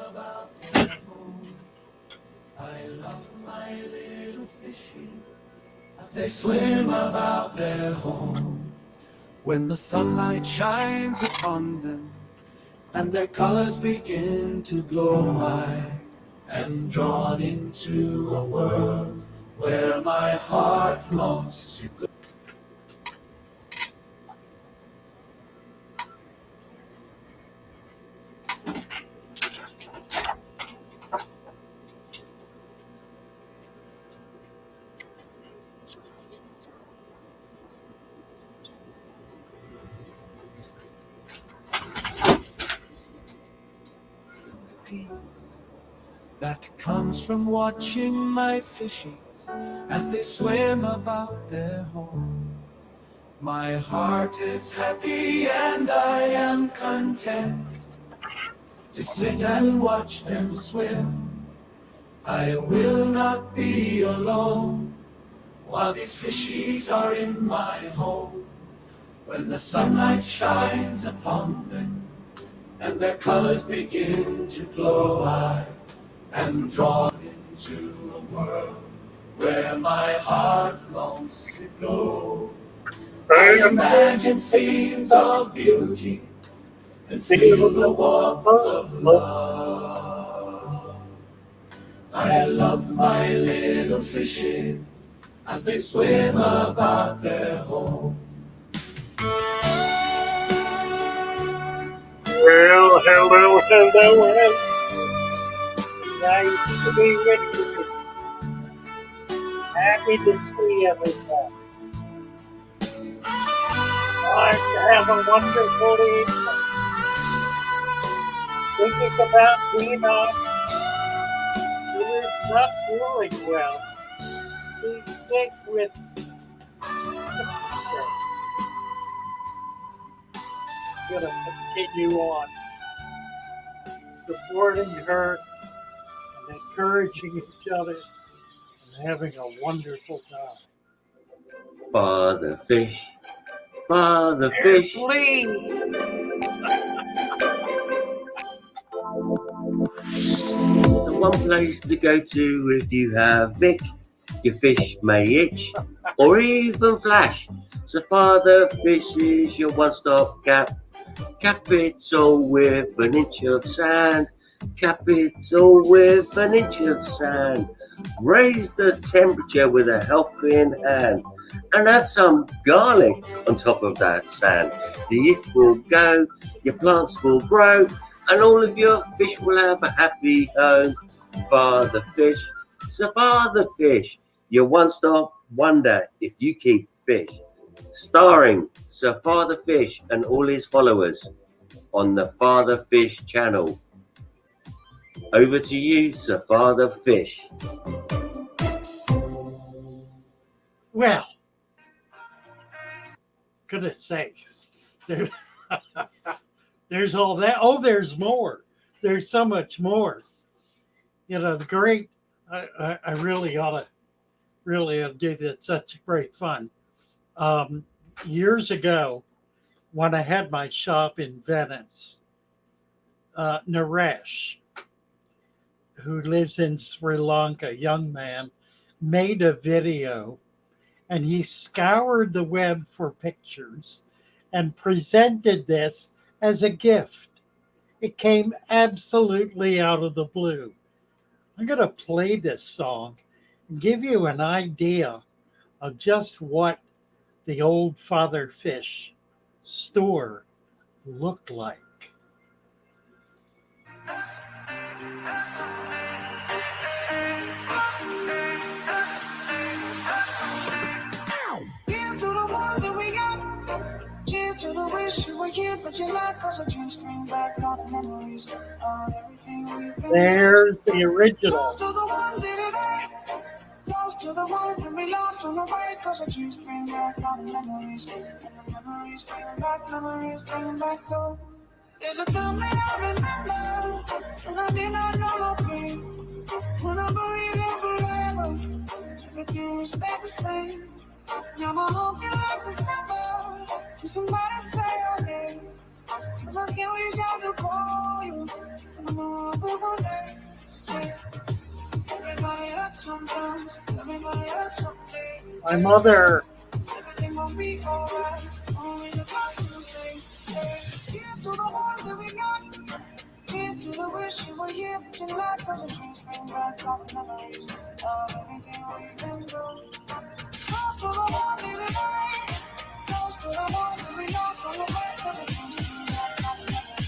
about their home. I love my little fishies as they swim about their home. When the sunlight shines upon them and their colors begin to glow, I am drawn into a world where my heart longs to go. Peace that comes from watching my fishies as they swim about their home. My heart is happy and I am content to sit and watch them swim. I will not be alone while these fishies are in my home. When the sunlight shines upon them and their colors begin to glow, I am drawn into a world where my heart longs to go. I imagine scenes of beauty and feel the warmth of love. I love my little fishes as they swim about their home. Well, hello. Nice to be with you. Happy to see everyone. Time to have a wonderful evening. Thinking about Dina, who is not feeling well. She's sick with going to continue on supporting her and encouraging each other and having a wonderful time. Father fish, Father fish. Please. The one place to go to if you have Vic, your fish may itch, or even flash. So Father Fish is your one-stop cap. Cap it all with an inch of sand. Cap it all with an inch of sand. Raise the temperature with a helping hand. And add some garlic on top of that sand. The itch will go, your plants will grow, and all of your fish will have a happy home. Father Fish, so Father Fish, your one-stop wonder if you keep fish. Starring Sir Father Fish and all his followers on the Father Fish channel. Over to you, Sir Father Fish. Well, goodness sakes, there's all that. Oh, there's more. There's so much more. You know, the great, I really ought to do this. Such great fun. Years ago, when I had my shop in Venice, Naresh, who lives in Sri Lanka, young man, made a video and he scoured the web for pictures and presented this as a gift. It came absolutely out of the blue. I'm going to play this song and give you an idea of just what the old Father Fish store looked like. Here's to the ones that we got. Cheers to the wish you were here, but you're not. Cause the drinks bring back all the memories of everything we've been. There's the original. Toast to the ones that are there. Toast to the ones that we lost on the way. Cause the drinks bring back all the memories. And the memories bring back those. There's a time that I remember, cause I did not know the pain. When I believed in forever, everything would stay the same. Now my hope feel like December, when somebody say your name. Cause I can't reach out to call you, and I know be one day. Yeah. Everybody hurts sometimes. Everybody hurts someday. My mother. Everything will be alright. Only the past will say. Hey, here's to the ones that we got. Here's to the wish you were here. In life, cause the dreams bring back all the memories of everything we've been through. Toast to the ones in the night. Toast to the ones that we lost on the way. Cause the dreams bring back all the memories.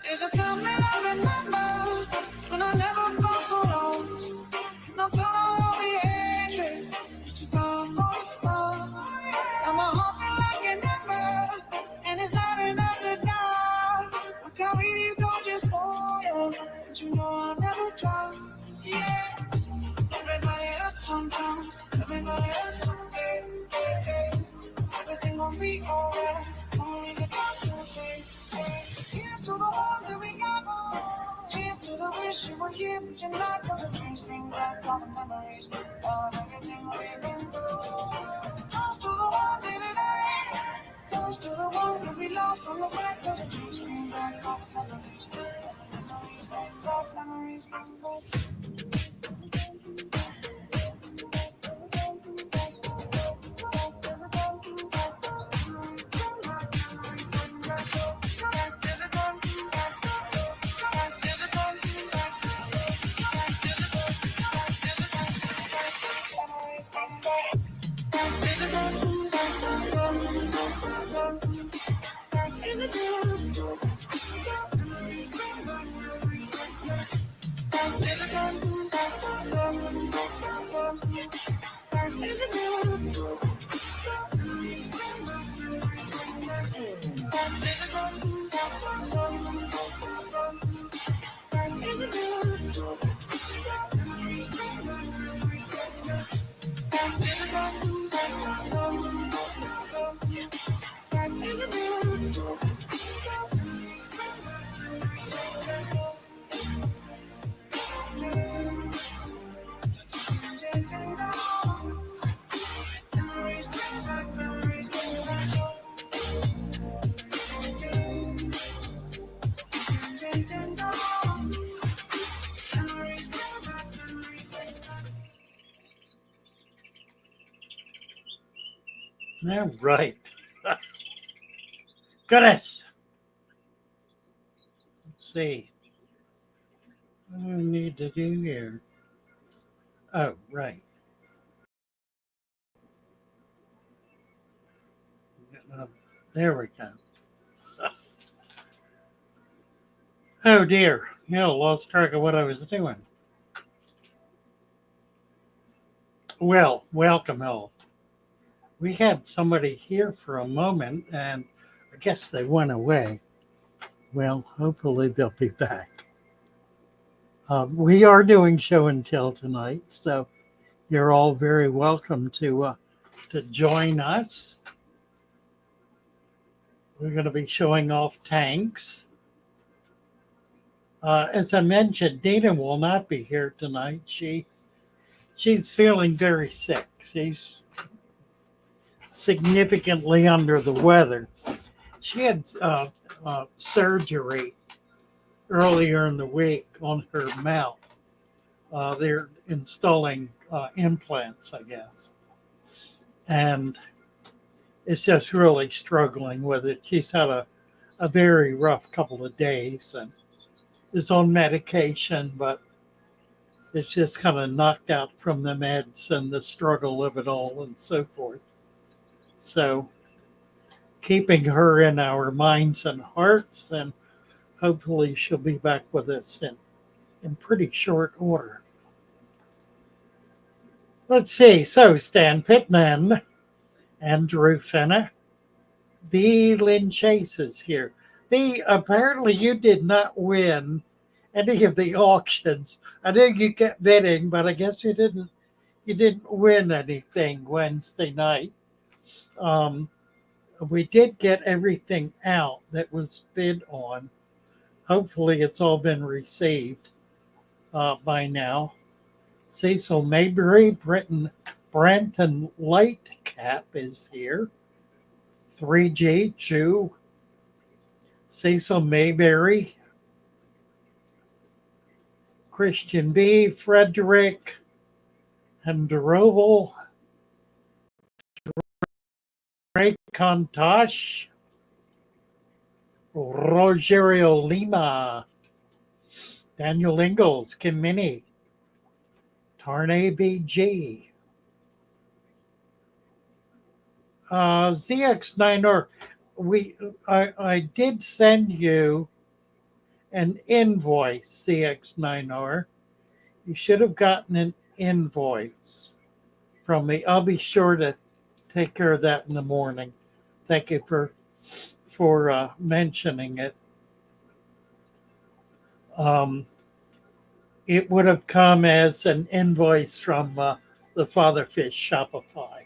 There's a time that I remember when I never felt so low. No fellow of the hatred, just a powerful star. And my heart feel like an ember, and it's not enough to die. I carry these torches for you, but you know I'll never try. Yeah, everybody hurts sometimes, everybody hurts someday. Hey, hey. Everything gon' be alright, only the past will say. Hey, here's to the ones that we got. Cheers to the wish you were here tonight. Cause the drinks bring back all the memories of everything we've been through. Toast to the ones in today. Toast to the ones that we lost on the way. Cause the drinks bring back all the memories. Memories bring back, memories bring back. All right. Goodness. Let's see. What do we need to do here? Oh, right. There we go. Oh dear. Yeah, lost track of what I was doing. Well, welcome all. We had somebody here for a moment, and I guess they went away. Well, hopefully they'll be back. We are doing show and tell tonight, so you're all very welcome to join us. We're going to be showing off tanks. As I mentioned, Dina will not be here tonight. She's feeling very sick. She's significantly under the weather. She had surgery earlier in the week on her mouth. They're installing implants, I guess. And it's just really struggling with it. She's had a very rough couple of days and is on medication, but it's just kind of knocked out from the meds and the struggle of it all and so forth. So keeping her in our minds and hearts, and hopefully she'll be back with us in pretty short order. Let's see. So Stan Pittman, Andrew Fenna, the Lynn Chase is here. Apparently you did not win any of the auctions. I know you kept bidding, but I guess you didn't. You didn't win anything Wednesday night. Um, we did get everything out that was bid on. Hopefully, it's all been received by now. Cecil Mayberry, Brenton Lightcap is here. 3G Chew, Cecil Mayberry, Christian B, Frederick, and Deroval, Ray Contosh, Rogerio Lima, Daniel Ingalls, Kim Minnie, Tarnay BG, ZX9R. I did send you an invoice, CX9R. You should have gotten an invoice from me. I'll be sure to take care of that in the morning. Thank you for mentioning it. It would have come as an invoice from the Fatherfish Shopify.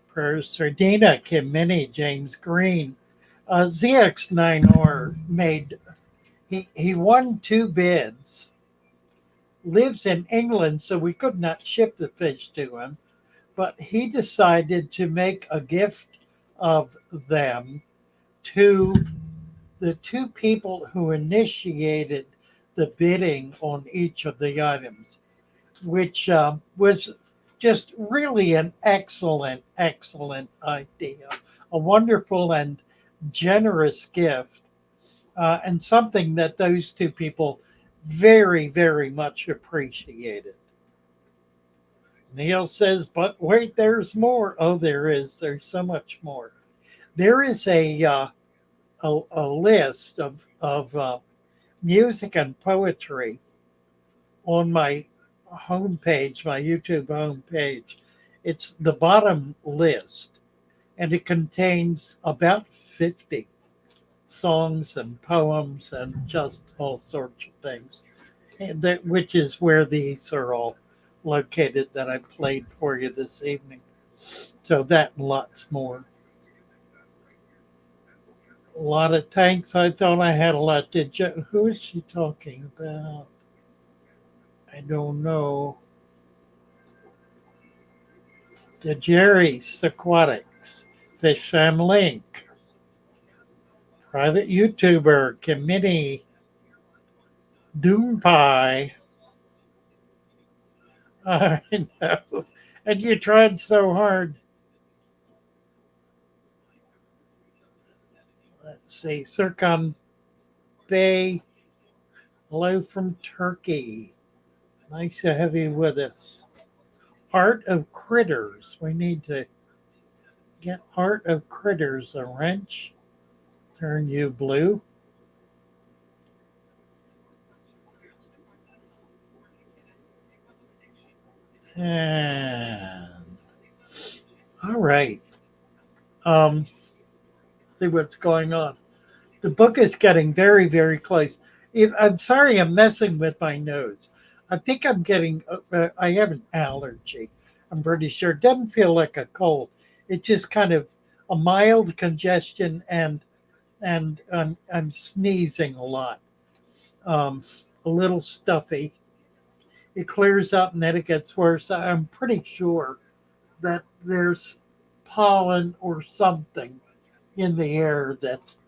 Prayers for Dina, Kim Minnie, James Green. ZX9R made, he won 2 bids, lives in England, so we could not ship the fish to him, but he decided to make a gift of them to the 2 people who initiated the bidding on each of the items, which was just really an excellent idea, a wonderful and generous gift, and something that those 2 people very much appreciated. Neil says, but wait, there's more. Oh, there is. There's so much more. There is a list of music and poetry on my homepage, my YouTube homepage. It's the bottom list, and it contains about 50 songs and poems and just all sorts of things, and which is where these are all located that I played for you this evening. So that and lots more. A lot of thanks. I thought I had a lot. Did you? Who is she talking about? I don't know. The Jerry's Aquatics, Fish Fam Link, Private YouTuber, Committee, Doom Pie. I know. And you tried so hard. Let's see. Sircon Bay. Hello from Turkey. Nice to have you with us. Art of Critters. We need to get Art of Critters a wrench. Turn you blue. And all right. See what's going on. The book is getting very close. I'm sorry I'm messing with my nose. I think I'm getting, I have an allergy. I'm pretty sure. It doesn't feel like a cold. It's just kind of a mild congestion, and I'm sneezing a lot. A little stuffy. It clears up and then it gets worse. I'm pretty sure that there's pollen or something in the air that's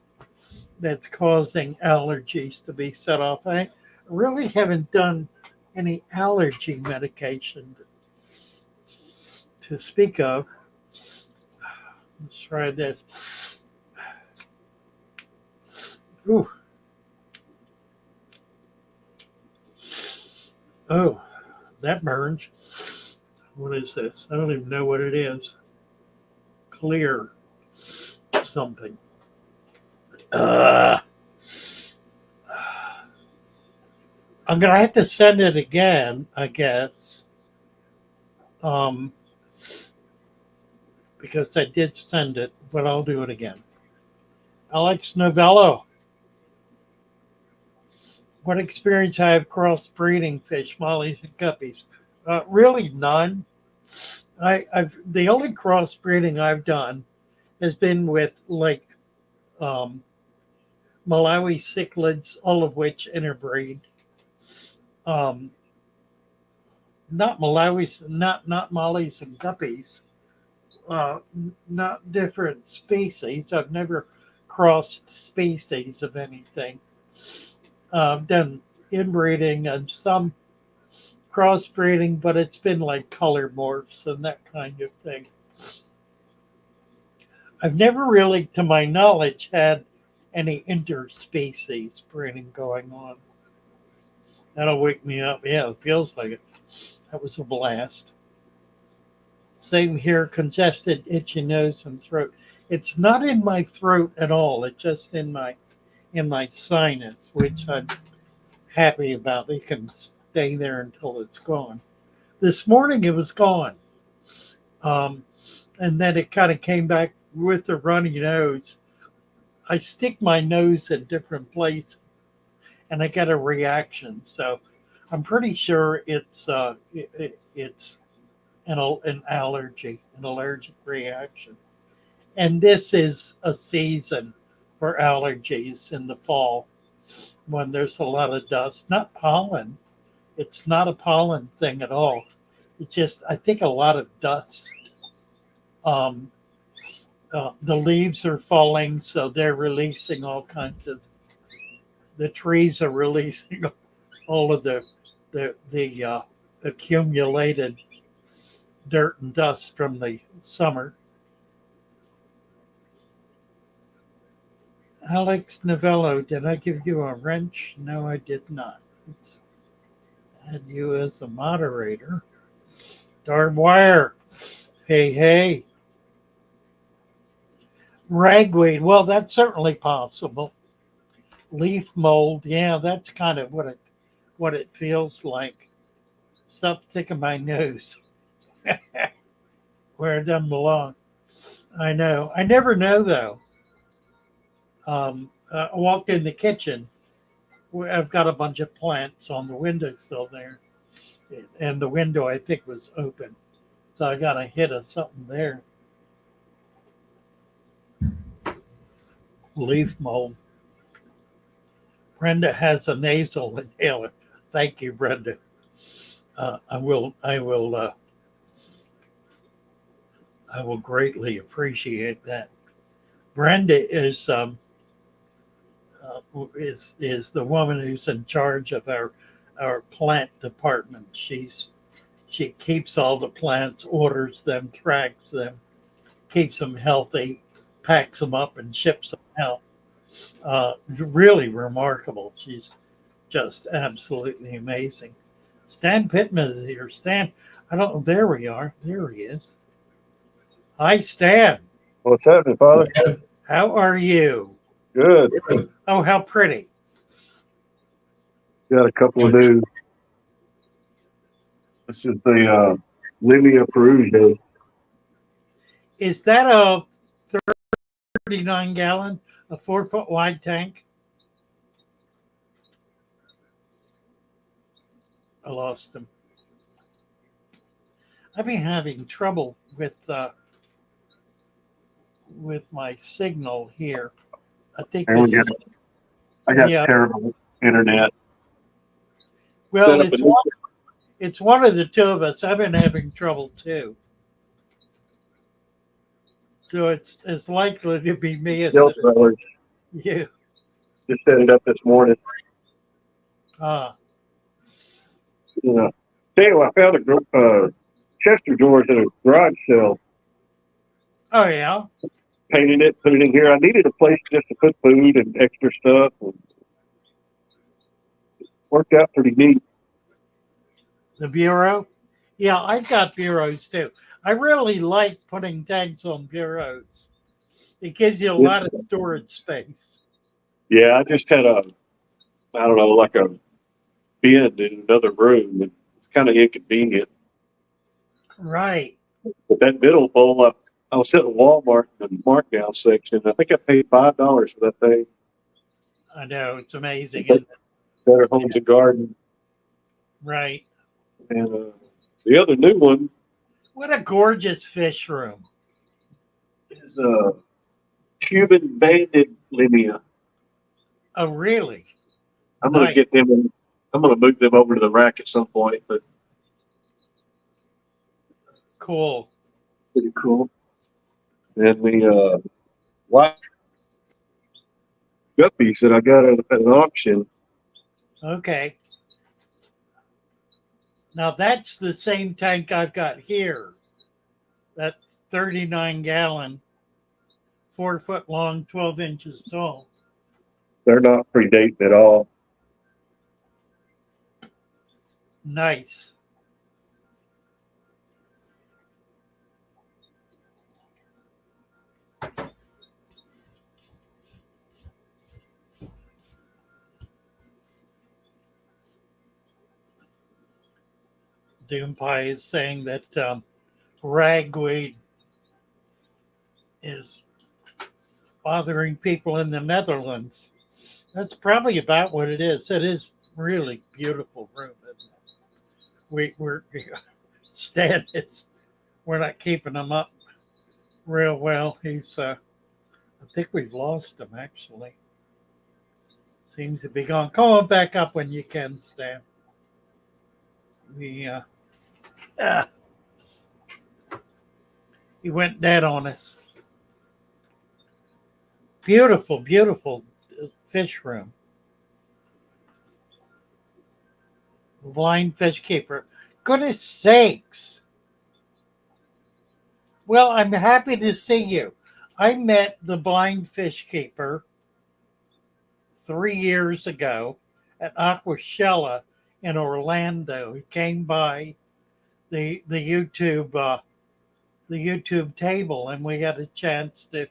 causing allergies to be set off. I really haven't done any allergy medication to speak of. Let's try this. Ooh. Oh, that burns. What is this? I don't even know what it is. Clear something. I'm gonna have to send it again, I guess, because I did send it, but I'll do it again. Alex Novello. What experience I have crossbreeding fish, mollies, and guppies? Really none. The only crossbreeding I've done has been with like Malawi cichlids, all of which interbreed. Um, not Malawis, not mollies and guppies. Not different species. I've never crossed species of anything. I've done inbreeding and some crossbreeding, but it's been like color morphs and that kind of thing. I've never really, to my knowledge, had any interspecies breeding going on. That'll wake me up. Yeah, it feels like it. That was a blast. Same here, congested, itchy nose and throat. It's not in my throat at all. It's just in my sinus, which I'm happy about. It can stay there until it's gone. This morning it was gone. And then it kind of came back with the runny nose. I stick my nose in different places and I get a reaction. So I'm pretty sure it's an allergy, an allergic reaction. And this is a season for allergies in the fall when there's a lot of dust, not pollen. It's not a pollen thing at all. It's just, I think, a lot of dust. The leaves are falling, so they're releasing all kinds of, the trees are releasing all of the accumulated dirt and dust from the summer. Alex Novello, did I give you a wrench? No, I did not. Let's add you as a moderator. Darn wire. Hey. Ragweed, well, that's certainly possible. Leaf mold, yeah, that's kind of what it feels like. Stop sticking my nose where it doesn't belong. I know. I never know though. I walked in the kitchen where I've got a bunch of plants on the windowsill there, and the window I think was open, so I got a hit of something there. Leaf mold. Brenda has a nasal inhaler. Thank you, Brenda. I will greatly appreciate that. Brenda is the woman who's in charge of our plant department. She keeps all the plants, orders them, tracks them, keeps them healthy, packs them up, and ships them out. Really remarkable. She's just absolutely amazing. Stan Pittman is here. Stan, I don't know. There we are. There he is. Hi, Stan. What's happening, Father? How are you? Good. Oh, how pretty. Got a couple of new. This is the Lilia Perugia. Is that a 39-gallon, a 4-foot wide tank? I lost him. I've been having trouble with my signal here. I think There we this go. is, I got yeah. terrible internet. Well, Set up it's one of the two of us. I've been having trouble too. So it's likely to be me as Delta Brothers you. just set it up this morning. You know, tell you what, I found a Chester doors at a garage sale. Oh yeah. Painted it, put it in here. I needed a place just to put food and extra stuff. And worked out pretty neat. The bureau? Yeah, I've got bureaus too. I really like putting tags on bureaus. It gives you a lot of storage space. Yeah, I just had like a bin in another room. It's kind of inconvenient. Right. But that middle bowl, I was sitting at Walmart in the markdown section. I think I paid $5 for that thing. I know, it's amazing. And, Better Homes and Garden. right. And the other new one What a gorgeous fish room. is Cuban banded limia. Oh, really? I'm going to Nice. get them. I'm going to move them over to the rack at some point, but Cool. pretty cool. And the white guppies that I got at an auction. Okay. Now that's the same tank I've got here. That 39-gallon, 4 foot long, 12 inches tall. They're not predating at all. Nice. Doom Pie is saying that ragweed is bothering people in the Netherlands. That's probably about what it is. It is really beautiful room. We're Stan is, we're not keeping him up real well. He's I think we've lost him actually. Seems to be gone. Come on back up when you can, Stan. He went dead on us. Beautiful, beautiful fish room. Blind fish keeper. Goodness sakes. Well, I'm happy to see you. I met the blind fish keeper 3 years ago at Aquascaping in Orlando. He came by the YouTube table, and we had a chance to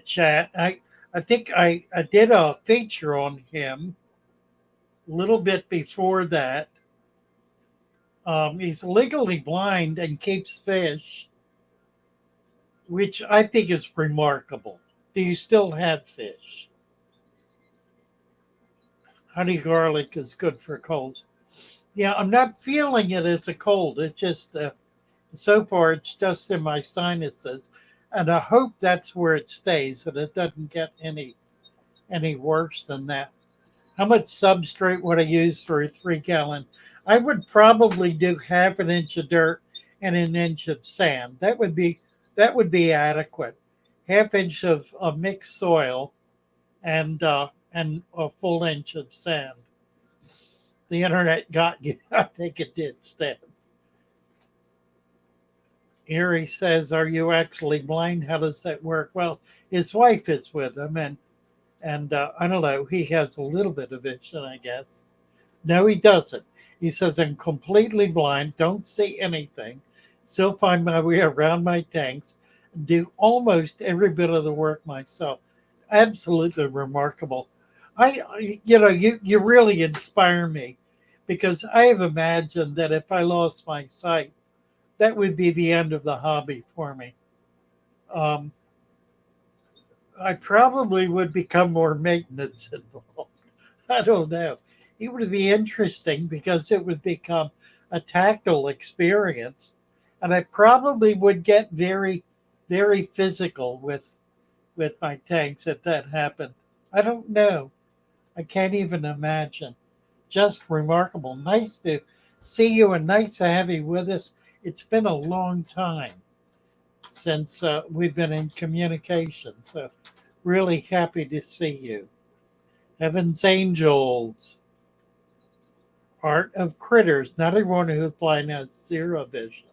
chat. I think I did a feature on him a little bit before that. He's legally blind and keeps fish, which I think is remarkable. Do you still have fish? Honey garlic is good for colds. Yeah, I'm not feeling it as a cold. It's just, so far, it's just in my sinuses. And I hope that's where it stays, that it doesn't get any worse than that. How much substrate would I use for a 3-gallon? I would probably do half an inch of dirt and an inch of sand. That would be adequate. Half inch of mixed soil and a full inch of sand. The internet got you. I think it did, Stan. Erie says, "Are you actually blind? How does that work?" Well, his wife is with him, and I don't know. He has a little bit of vision, I guess. No, he doesn't. He says, "I'm completely blind. Don't see anything. Still find my way around my tanks. Do almost every bit of the work myself." Absolutely remarkable. You really inspire me, because I have imagined that if I lost my sight, that would be the end of the hobby for me. I probably would become more maintenance involved. I don't know. It would be interesting because it would become a tactile experience, and I probably would get very, very physical with my tanks if that happened. I don't know. I can't even imagine. Just remarkable. Nice to see you and nice to have you with us. It's been a long time since we've been in communication. So really happy to see you. Heaven's Angels. Art of Critters. Not everyone who's blind has zero vision.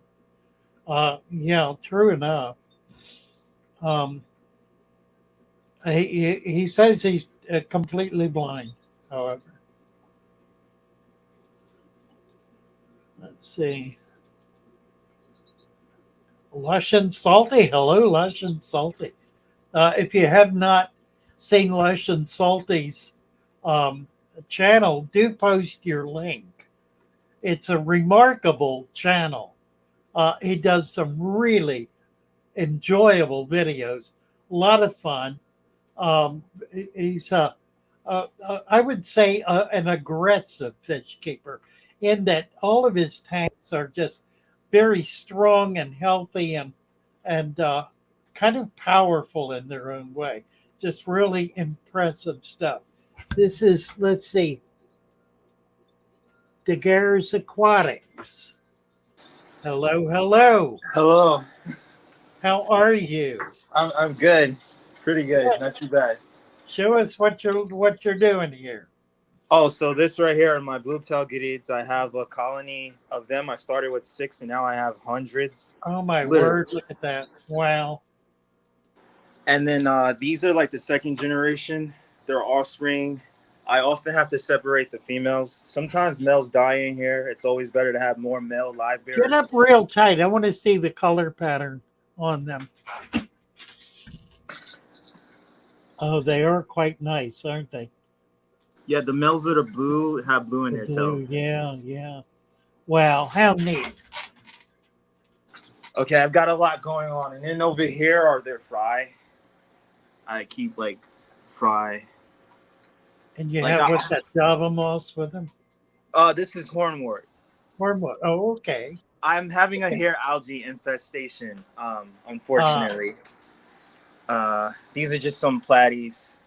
Yeah, true enough. He says he's completely blind, however. Let's see. Lush and Salty. Hello, Lush and Salty. If you have not seen Lush and Salty's channel, do post your link. It's a remarkable channel. He does some really enjoyable videos, a lot of fun. He's I would say an aggressive fish keeper in that all of his tanks are just very strong and healthy and kind of powerful in their own way. Just really impressive stuff. This is, let's see, Daguerre's Aquatics. Hello, hello. Hello. How are you? I'm good. Pretty good. Not too bad. Show us what you're doing here. Oh, so this right here are my blue tail giddies. I have a colony of them. I started with 6 and now I have hundreds. Oh my Literally. word, look at that. Wow. And then these are like the second generation. They're offspring. I often have to separate the females. Sometimes males die in here. It's always better to have more male live bearers. Get up real tight. I want to see the color pattern on them. Oh, they are quite nice, aren't they? Yeah, the males that are blue have blue in their Blue, tails. yeah, yeah. Wow, how neat. Okay, I've got a lot going on. And then over here are their fry. I keep like fry. And you Like have what's that, Java moss with them? This is hornwort. Hornwood. Oh, okay. I'm having a hair algae infestation, unfortunately. These are just some platies.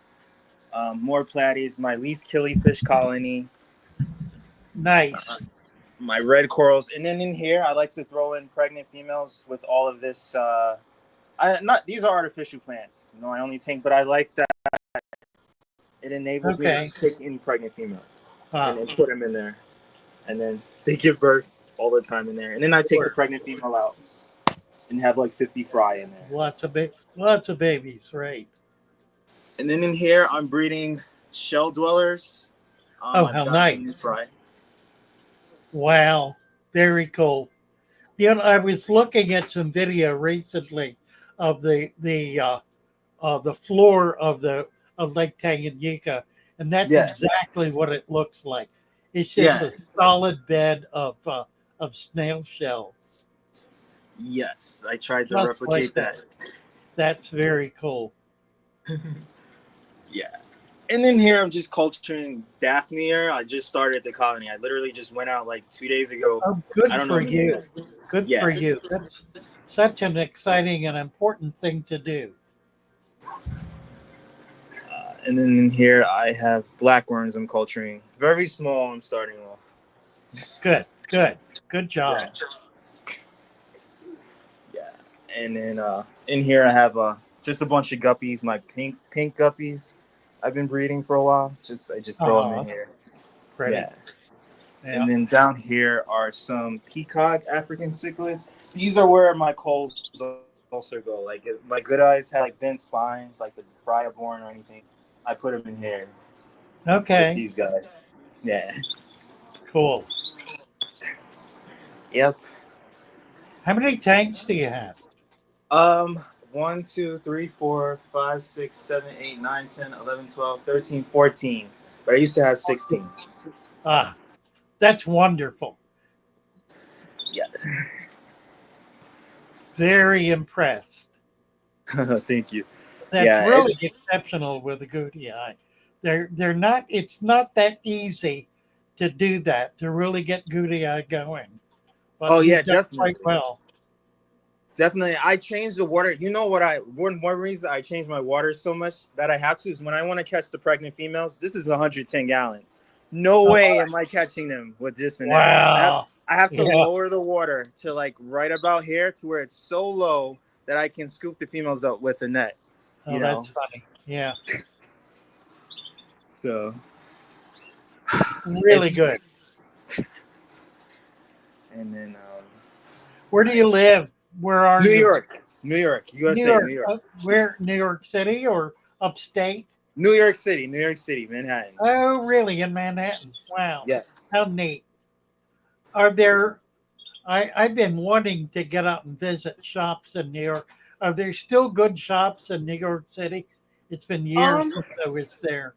More platies. My least killifish colony. Nice. My red corals. And then in here, I like to throw in pregnant females with all of this. These are artificial plants. You know, I only take, but I like that. It enables me to just take any pregnant female and then put them in there. And then they give birth all the time in there. And then I take the pregnant female out and have like 50 fry in there. Lots of babies, right? And then in here, I'm breeding shell dwellers. How nice! Fry. Wow, very cool. You know, I was looking at some video recently of the floor of Lake Tanganyika, and that's exactly what it looks like. It's just a solid bed of snail shells. Yes, I tried to Just replicate like that. That's very cool. Yeah. And in here, I'm just culturing Daphnia. I just started the colony. I literally just went out like 2 days ago. Oh, good for you. Good for you. That's such an exciting and important thing to do. And then in here, I have blackworms I'm culturing. Very small, I'm starting off. Good job. Yeah. And then in here, I have just a bunch of guppies, my pink guppies. I've been breeding for a while. I just throw them in here. Pretty. Yeah. And then down here are some peacock African cichlids. These are where my coals also go. Like if my good eyes had like bent spines, like the Fryaborn or anything, I put them in here. Okay. With these guys. Yeah. Cool. Yep. How many tanks do you have? 1, 2, 3, 4, 5, 6, 7, 8, 9, 10, 11, 12, 13, 14. But I used to have 16. That's wonderful. Yeah. Very impressed. Thank you. That's really exceptional with the goody eye. They're not. It's not that easy to do that, to really get goody eye going. But definitely. Quite well. Definitely. I changed the water. You know what? One reason I changed my water so much that I have to is when I want to catch the pregnant females. This is 110 gallons. No way am I catching them with this and that. I have to lower the water to like right about here to where it's so low that I can scoop the females up with a net. Oh, that's funny. Yeah. So. Really good. And then. Where do you live? Where are you? New York, USA, New York. Where? New York City or upstate? New York City, Manhattan. Oh, really? In Manhattan? Wow. Yes. How neat. Are there? I've been wanting to get out and visit shops in New York. Are there still good shops in New York City? It's been years since I was there.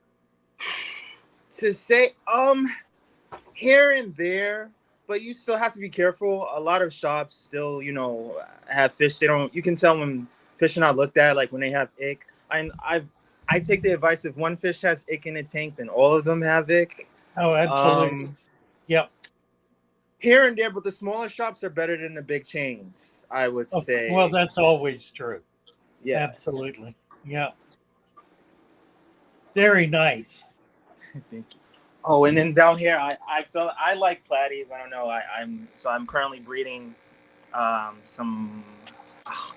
To say, here and there, but you still have to be careful. A lot of shops still, have fish. They don't. You can tell when fish are not looked at, like when they have ick. I take the advice, if one fish has ick in a tank, then all of them have ick. Oh, absolutely. Yep. Here and there, but the smaller shops are better than the big chains, I would say. Well, that's always true. Yeah. Absolutely. Yeah. Very nice. Thank you. Oh, and then down here, I felt I like platies. I don't know. I'm currently breeding some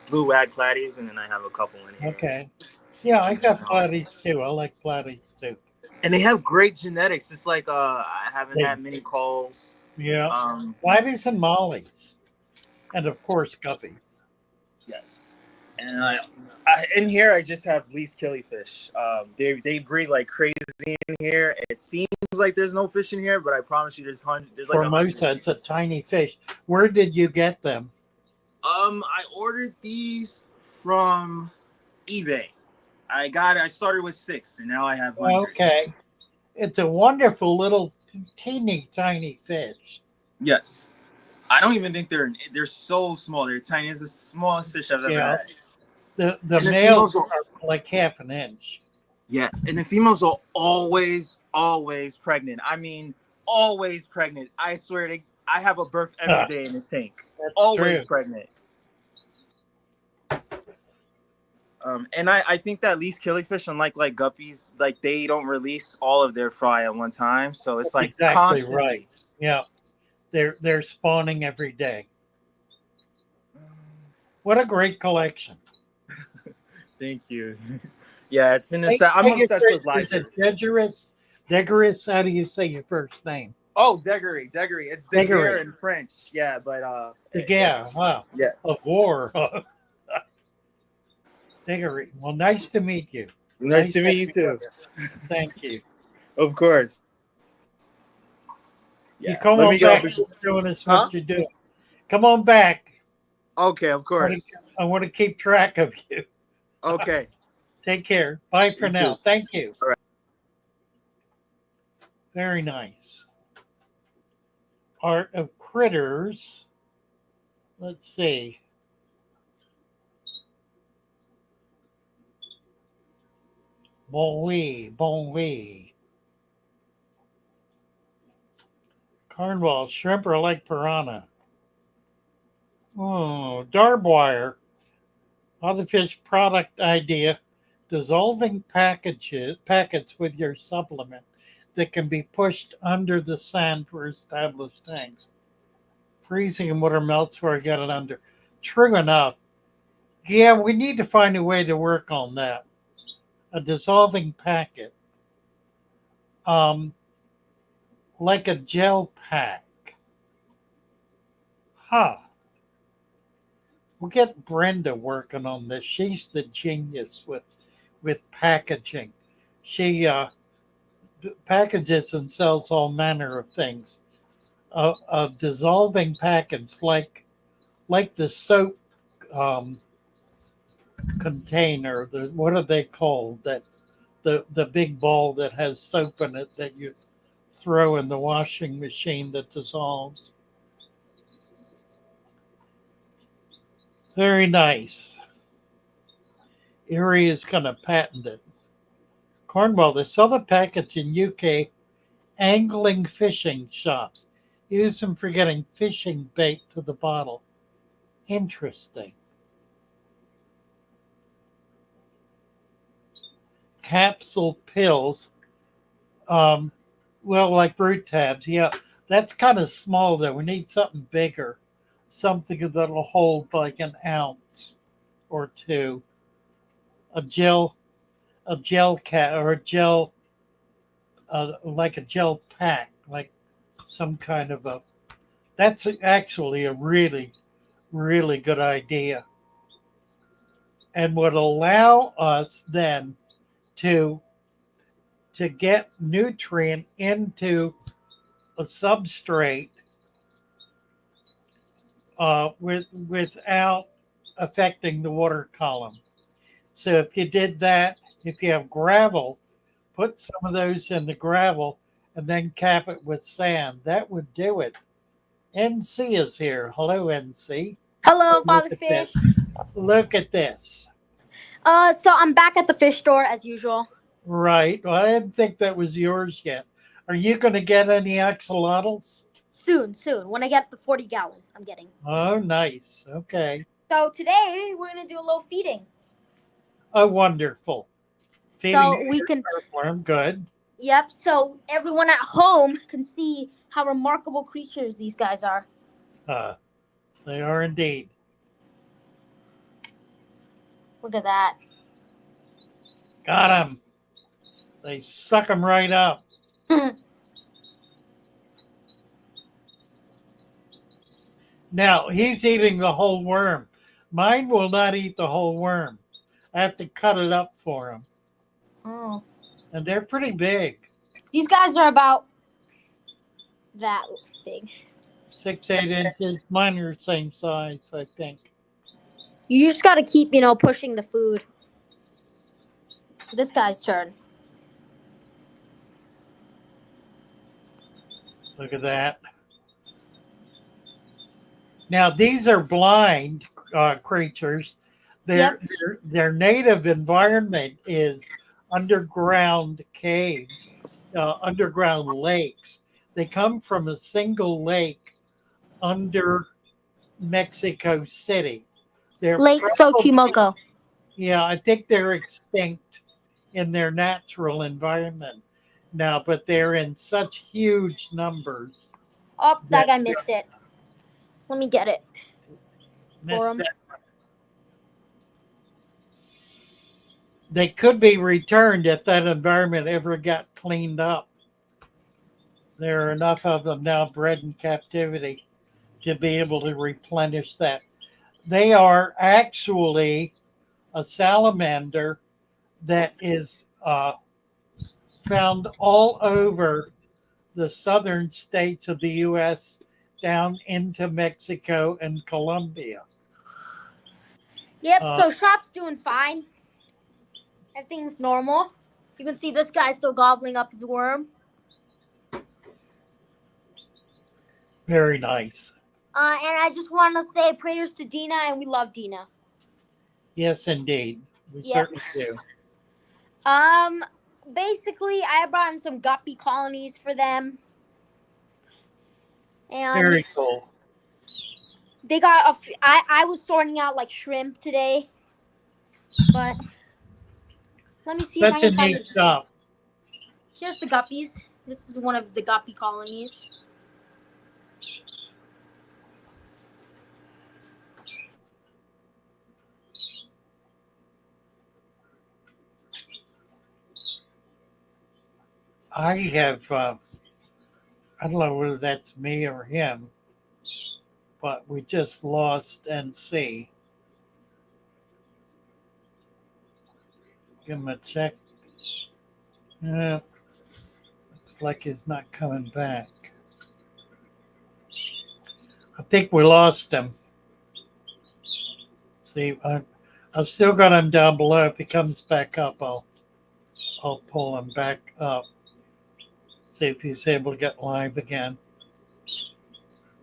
blue wag platies, and then I have a couple in here. Okay. Yeah, I got platies too. I like platies too. And they have great genetics. It's like I haven't had many calls. Yeah. Platies and mollies. And of course guppies. Yes. And I in here I just have least killifish. They breed like crazy in here. It seems like there's no fish in here, but I promise you there's hundreds. Formosa, it's a tiny fish. Where did you get them? I ordered these from eBay. I started with 6 and now I have hundreds. Okay. It's a wonderful little teeny tiny fish. Yes. I don't even think they're so small. They're tiny. It's the smallest fish I've ever had. The males are like half an inch. Yeah, and the females are always pregnant. I mean, always pregnant. I swear I have a birth every day in this tank. That's always true. Pregnant. And I think that least killifish, unlike like guppies, like they don't release all of their fry at one time. So it's like exactly constantly. Right. Yeah. They're spawning every day. What a great collection. Thank you. Yeah, it's in the I'm obsessed with life. Is it Degarus? How do you say your first name? Oh, Degarry. It's Degarry in French. Yeah, but Degarry, wow. Yeah. Of war. Degarry. Well, nice to meet you. Nice to meet you too. Thank you. Of course. Yeah. You come on back and showing us what you're doing. Come on back. Okay, of course. I want to keep track of you. Okay. Take care. Bye for now. Thank you. All right. Very nice. Art of Critters. Let's see. Bon oui. Cornwall, shrimp are like piranha. Oh, Darbwire. Other fish product idea. Dissolving packets with your supplement that can be pushed under the sand for established tanks. Freezing in water melts where I get it under. True enough. Yeah, we need to find a way to work on that. A dissolving packet. Like a gel pack. Huh. We'll get Brenda working on this. She's the genius with packaging. She packages and sells all manner of things. Of dissolving packets like the soap container. What are they called? That the big ball that has soap in it that you throw in the washing machine that dissolves. Very nice. Erie is going to patent it. Cornwall, they sell the packets in UK angling fishing shops. Use them for getting fishing bait to the bottle. Interesting. Capsule pills. Well, like root tabs. Yeah, that's kind of small though. We need something bigger. Something that'll hold like an ounce or two. A gel cat or a gel, like a gel pack, like some kind of a. That's actually a really, really good idea, and would allow us then to get nutrient into a substrate without affecting the water column. So if you did that, if you have gravel, put some of those in the gravel and then cap it with sand. That would do it. NC is here. Hello, NC. Hello, Look Father at Fish. this. Look at this. So I'm back at the fish store as usual. Right. Well, I didn't think that was yours yet. Are you going to get any axolotls? Soon. When I get the 40-gallon, I'm getting. Oh, nice. Okay. So today we're gonna do a little feeding. Oh, wonderful. So we can. Worm, good. Yep. So everyone at home can see how remarkable creatures these guys are. They are indeed. Look at that. Got them. They suck them right up. Now, he's eating the whole worm. Mine will not eat the whole worm. I have to cut it up for him. Oh. And they're pretty big. These guys are about that big. 6-8 inches. Mine are the same size, I think. You just got to keep, pushing the food. This guy's turn. Look at that. Now, these are blind creatures. Their native environment is underground caves, underground lakes. They come from a single lake under Mexico City. Lake Xochimilco. Yeah, I think they're extinct in their natural environment now, but they're in such huge numbers. Oh, that guy missed it. Let me get it for him. They could be returned if that environment ever got cleaned up. There are enough of them now bred in captivity to be able to replenish that. They are actually a salamander that is found all over the southern states of the U.S. down into Mexico and Colombia. Yep, so shop's doing fine. Everything's normal. You can see this guy's still gobbling up his worm. Very nice. And I just want to say prayers to Dina, and we love Dina. Yes, indeed. We certainly do. Basically, I brought him some guppy colonies for them. And very cool. They got I was sorting out like shrimp today, but let me see if I can find it. Shop. Here's the guppies. This is one of the guppy colonies. I have, I don't know whether that's me or him, but we just lost NC. Give him a check. Looks like he's not coming back. I think we lost him. See, I've still got him down below. If he comes back up, I'll pull him back up. See if he's able to get live again.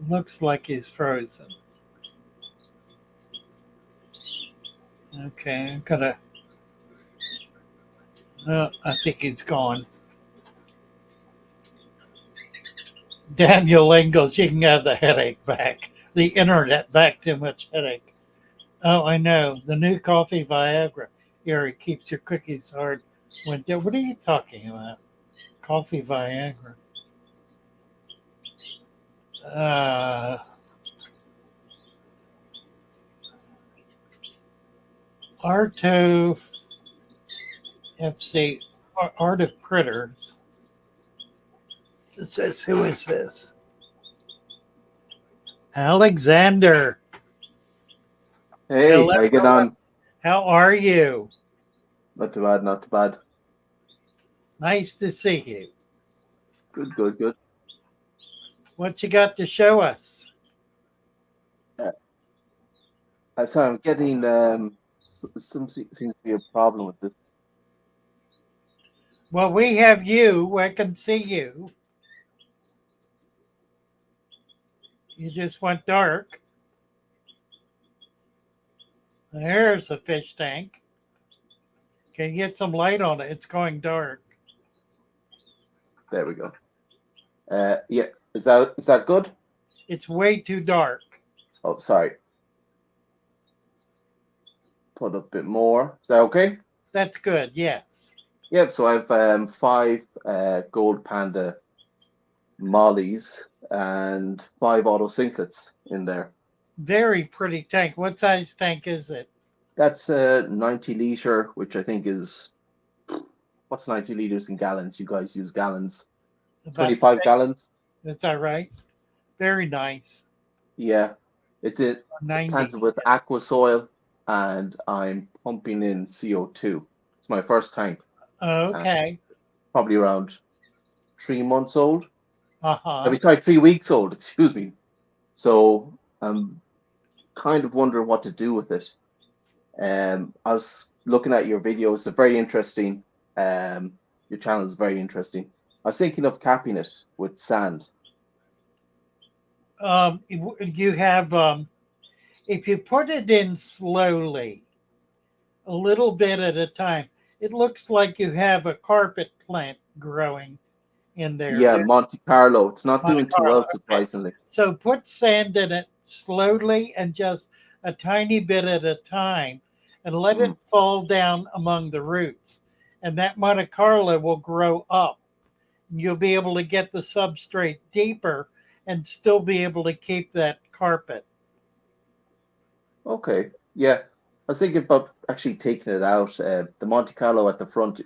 Looks like he's frozen. Okay, I'm gonna. I think he's gone. Daniel Ingalls, you can have the headache back. The internet back, too much headache. Oh, I know. The new coffee Viagra. Here, it keeps your cookies hard. What are you talking about? Coffee Viagra. Arto FC, Art of Critters. It says, who is this? Alexander. Hey, Hello. how you get on? How are you? Not too bad, not too bad. Nice to see you. Good, good, good. What you got to show us? So I'm getting some seems to be a problem with this. Well, we have you. I can see you. You just went dark. There's the fish tank. Can you get some light on it? It's going dark. There we go. Yeah, is that good? It's way too dark. Oh, sorry. Put a bit more. Is that okay? That's good. Yes. Yep. So I have 5 gold panda mollies and 5 auto sinklets in there. Very pretty tank. What size tank is it? That's a 90 liter, which I think is, what's 90 liters in gallons? You guys use gallons. About 25 6. gallons. Is that right? Very nice. Yeah. It's a 90. tank with aqua soil, and I'm pumping in CO2. It's my first tank. Okay. Probably around 3 months old. Uh-huh. Sorry, 3 weeks old, excuse me. So I'm kind of wondering what to do with it. I was looking at your videos, they're very interesting. Your channel is very interesting. I was thinking of capping it with sand. You have, if you put it in slowly, a little bit at a time, it looks like you have a carpet plant growing in there. Yeah, Monte Carlo. It's not Monte doing too well, Carlo, surprisingly. okay. So put sand in it slowly and just a tiny bit at a time, and let it fall down among the roots. And that Monte Carlo will grow up. You'll be able to get the substrate deeper and still be able to keep that carpet. Okay, yeah. I was thinking about actually taking it out. The Monte Carlo at the front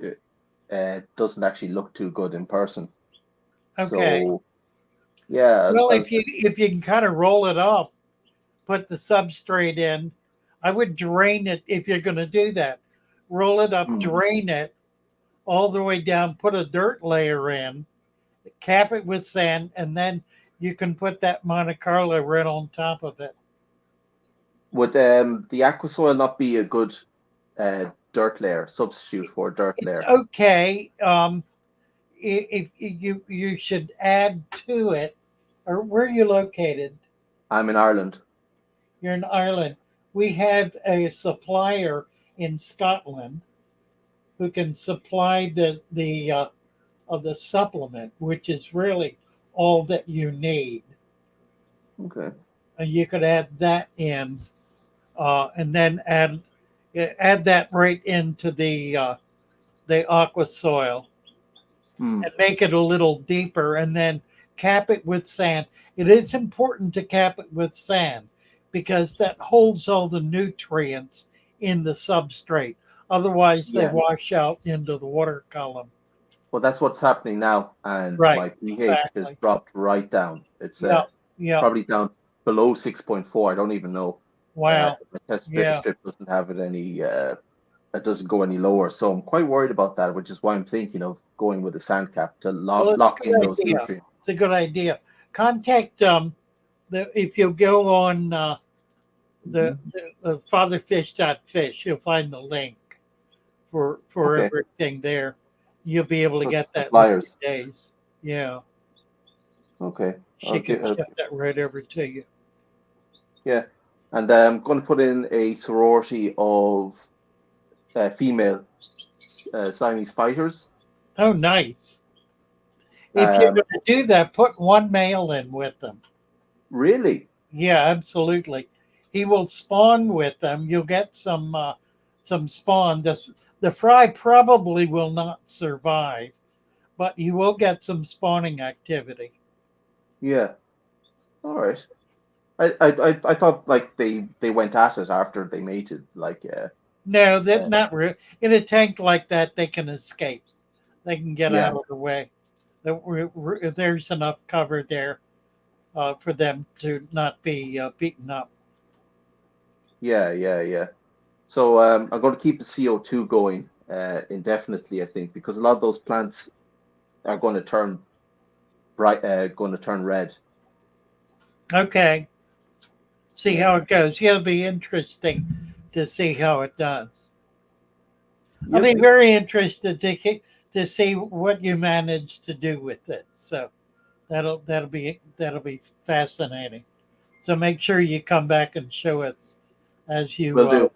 doesn't actually look too good in person. Okay. So, yeah. Well, if you can kind of roll it up, put the substrate in, I would drain it if you're going to do that. Roll it up, drain it all the way down, put a dirt layer in, cap it with sand, and then you can put that Monte Carlo right on top of it. Would the aqua soil not be a good dirt layer substitute for dirt layer? Okay. If you should add to it, or where are you located? I'm in Ireland. You're in Ireland. We have a supplier in Scotland who can supply the supplement, which is really all that you need. Okay. And you could add that in, and then add that right into the aqua soil, and make it a little deeper, and then cap it with sand. It is important to cap it with sand because that holds all the nutrients in the substrate. Otherwise, they wash out into the water column. Well, that's what's happening now, and my pH has dropped right down. It's probably down below 6.4. I don't even know. Wow. My test strip doesn't have it any. It doesn't go any lower, so I'm quite worried about that, which is why I'm thinking of going with a sand cap to lock in those nutrients. It's a good idea. Contact if you go on the fatherfish.fish, you'll find the link for everything there. You'll be able to get that in a few days. Yeah. Okay. She can ship that right over to you. Yeah. And I'm going to put in a sorority of female Siamese fighters. Oh, nice. If you're going to do that, put one male in with them. Really? Yeah, absolutely. He will spawn with them. You'll get some spawn. The fry probably will not survive, but you will get some spawning activity. Yeah. All right. I thought like they went at it after they mated. No, that not really. In a tank like that, they can escape. They can get out of the way. There's enough cover there for them to not be beaten up. Yeah. So I'm going to keep the CO2 going indefinitely, I think, because a lot of those plants are going to turn red. Okay. See how it goes. It'll be interesting to see how it does. I'll be very interested to see what you manage to do with this. So that'll be fascinating. So make sure you come back and show us as you Will do.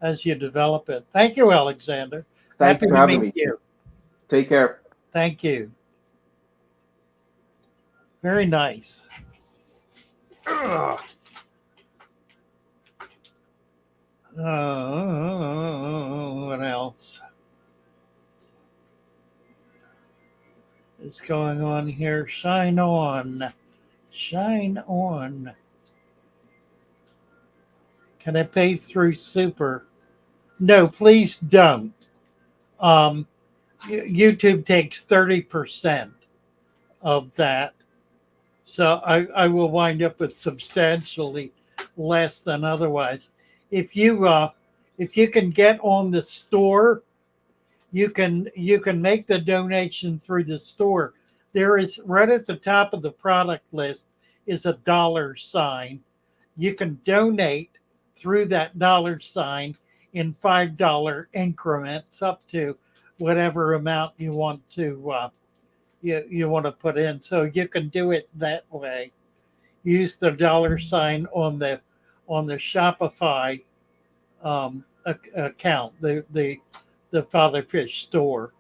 as you develop it. Thank you, Alexander. Thank Happy you for to having meet me. you. Take care. Thank you. Very nice. Ugh. What else is going on here? Shine on. Shine on. Can I pay through Super? No, please don't. YouTube takes 30% of that. So I will wind up with substantially less than otherwise. If you can get on the store, you can make the donation through the store. There is right at the top of the product list is a $sign. You can donate through that $sign in $5 increments up to whatever amount you want to you want to put in. So you can do it that way. Use the $sign on the Shopify account, the Fatherfish store.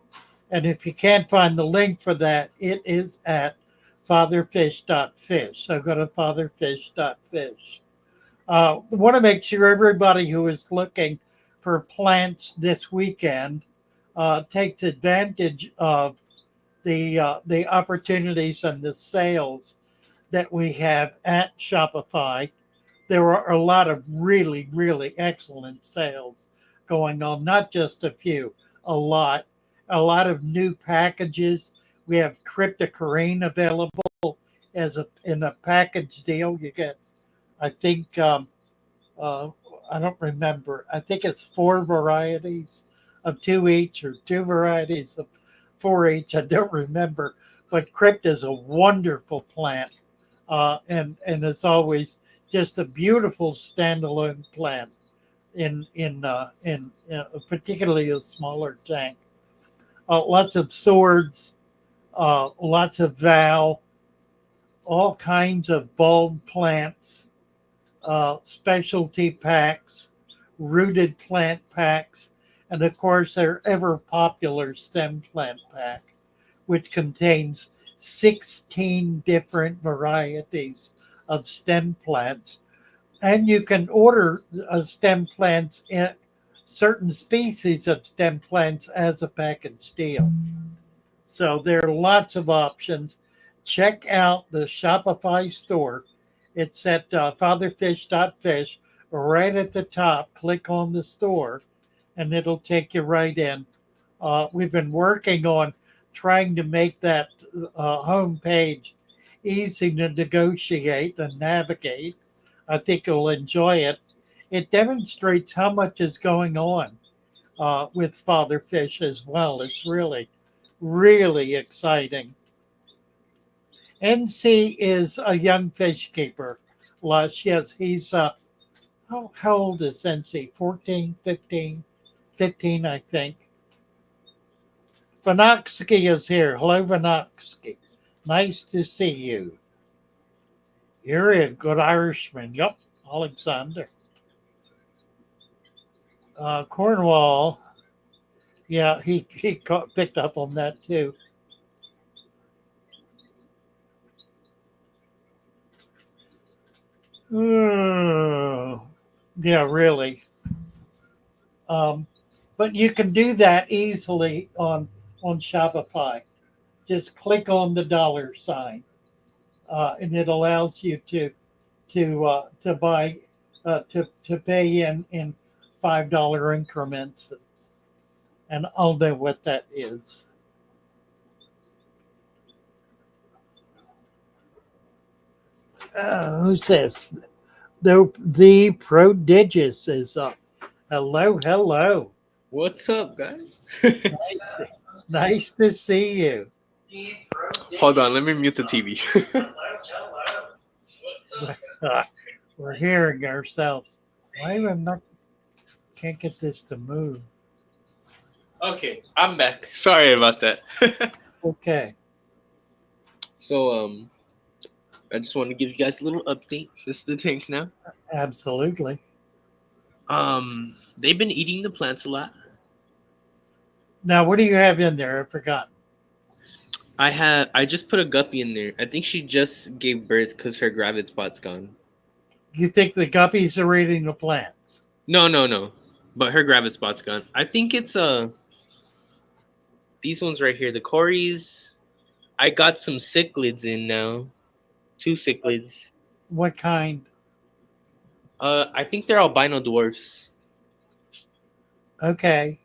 And if you can't find the link for that, it is at fatherfish.fish. So go to fatherfish.fish. Want to make sure everybody who is looking for plants this weekend takes advantage of the opportunities and the sales that we have at Shopify. There are a lot of really, really excellent sales going on, not just a few, a lot of new packages. We have cryptocorinne available in a package deal. You get, I think, I don't remember. I think it's 4 varieties of 2 each or 2 varieties of 4 each. I don't remember. But crypt is a wonderful plant, and it's always just a beautiful standalone plant in particularly a smaller tank. Lots of swords, lots of val, all kinds of bulb plants, specialty packs, rooted plant packs, and of course our ever popular stem plant pack, which contains 16 different varieties of stem plants. And you can order stem plants, in certain species of stem plants, as a package deal. So there are lots of options. Check out the Shopify store. It's at fatherfish.fish. Right at the top, click on the store, and it'll take you right in. We've been working on trying to make that home page easy to negotiate and navigate. I think you'll enjoy it. It demonstrates how much is going on with Fatherfish as well. It's really, really exciting. NC is a young fish keeper. Lush, yes, he's how old is NC? 14, 15, 15, I think. Vanoksky is here. Hello, Vanoksky. Nice to see you. You're a good Irishman. Yep, Alexander. Cornwall. Yeah, he picked up on that too. Yeah, really. But you can do that easily on Shopify. Just click on the $sign, and it allows you to buy to pay in $5 increments, and I'll know what that is. Who's this? The prodigious is up. Hello, hello. What's up, guys? Nice to see you. Hold on, let me mute the TV. We're hearing ourselves. Why am I not? Can't get this to move. Okay, I'm back. Sorry about that. Okay. So I just want to give you guys a little update. This is the tank now. Absolutely. They've been eating the plants a lot. Now, what do you have in there? I forgot. I just put a guppy in there. I think she just gave birth because her gravid spot's gone. You think the guppies are eating the plants? No. But her gravid spot's gone. I think it's these ones right here, the Corys. I got some cichlids in now. 2 cichlids. What kind? I think they're albino dwarfs. Okay.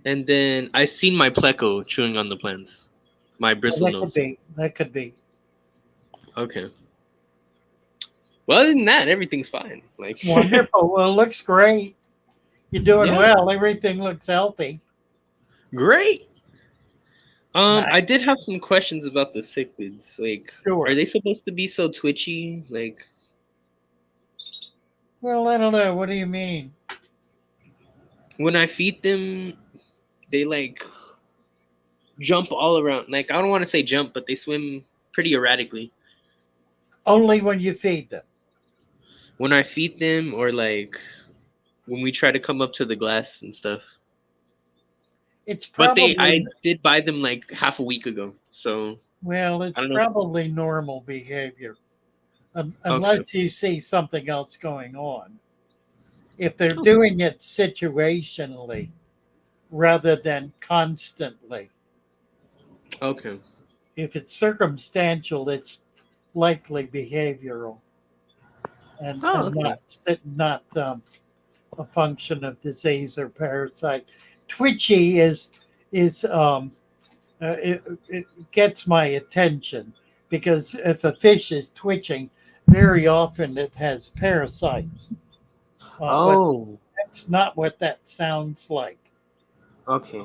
And then I seen my pleco chewing on the plants. My bristle That nose. could be. That could be. Okay. Well, other than that, everything's fine. Like Wonderful. Well, it looks great. You're doing Yeah. well. Everything looks healthy. Great. Nice. I did have some questions about the cichlids. Like, Sure. are they supposed to be so twitchy? Like, Well, I don't know. What do you mean? when I feed them, they like jump all around. Like, I don't want to say jump, but they swim pretty erratically. Only when you feed them. When I feed them, or like when we try to come up to the glass and stuff. It's But probably I did buy them like half a week ago. So well, it's I don't know. probably normal behavior, unless you see something else going on. If they're doing it situationally rather than constantly, Okay. if it's circumstantial, it's likely behavioral and, Oh, and okay. not a function of disease or parasite. Twitchy is it gets my attention because if a fish is twitching, very often it has parasites. But Oh. that's not what that sounds like. Okay.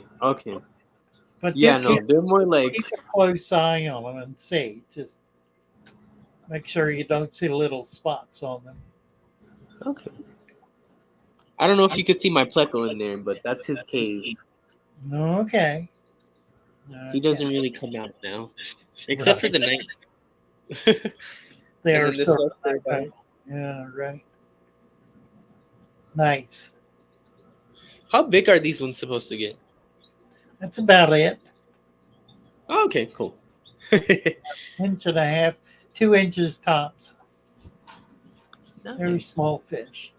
But Yeah, no, they're more like keep a close eye on them and see. Just make sure you don't see little spots on them. okay. I don't know if you could see my pleco in there, but that's his cave. Okay. He doesn't really come out now, except for the night. They And are then this sort one's of there by- yeah, right. Nice. How big are these ones supposed to get? That's about it. Oh, okay, cool. Inch and a half, 2 inches tops. Very Nice. small fish.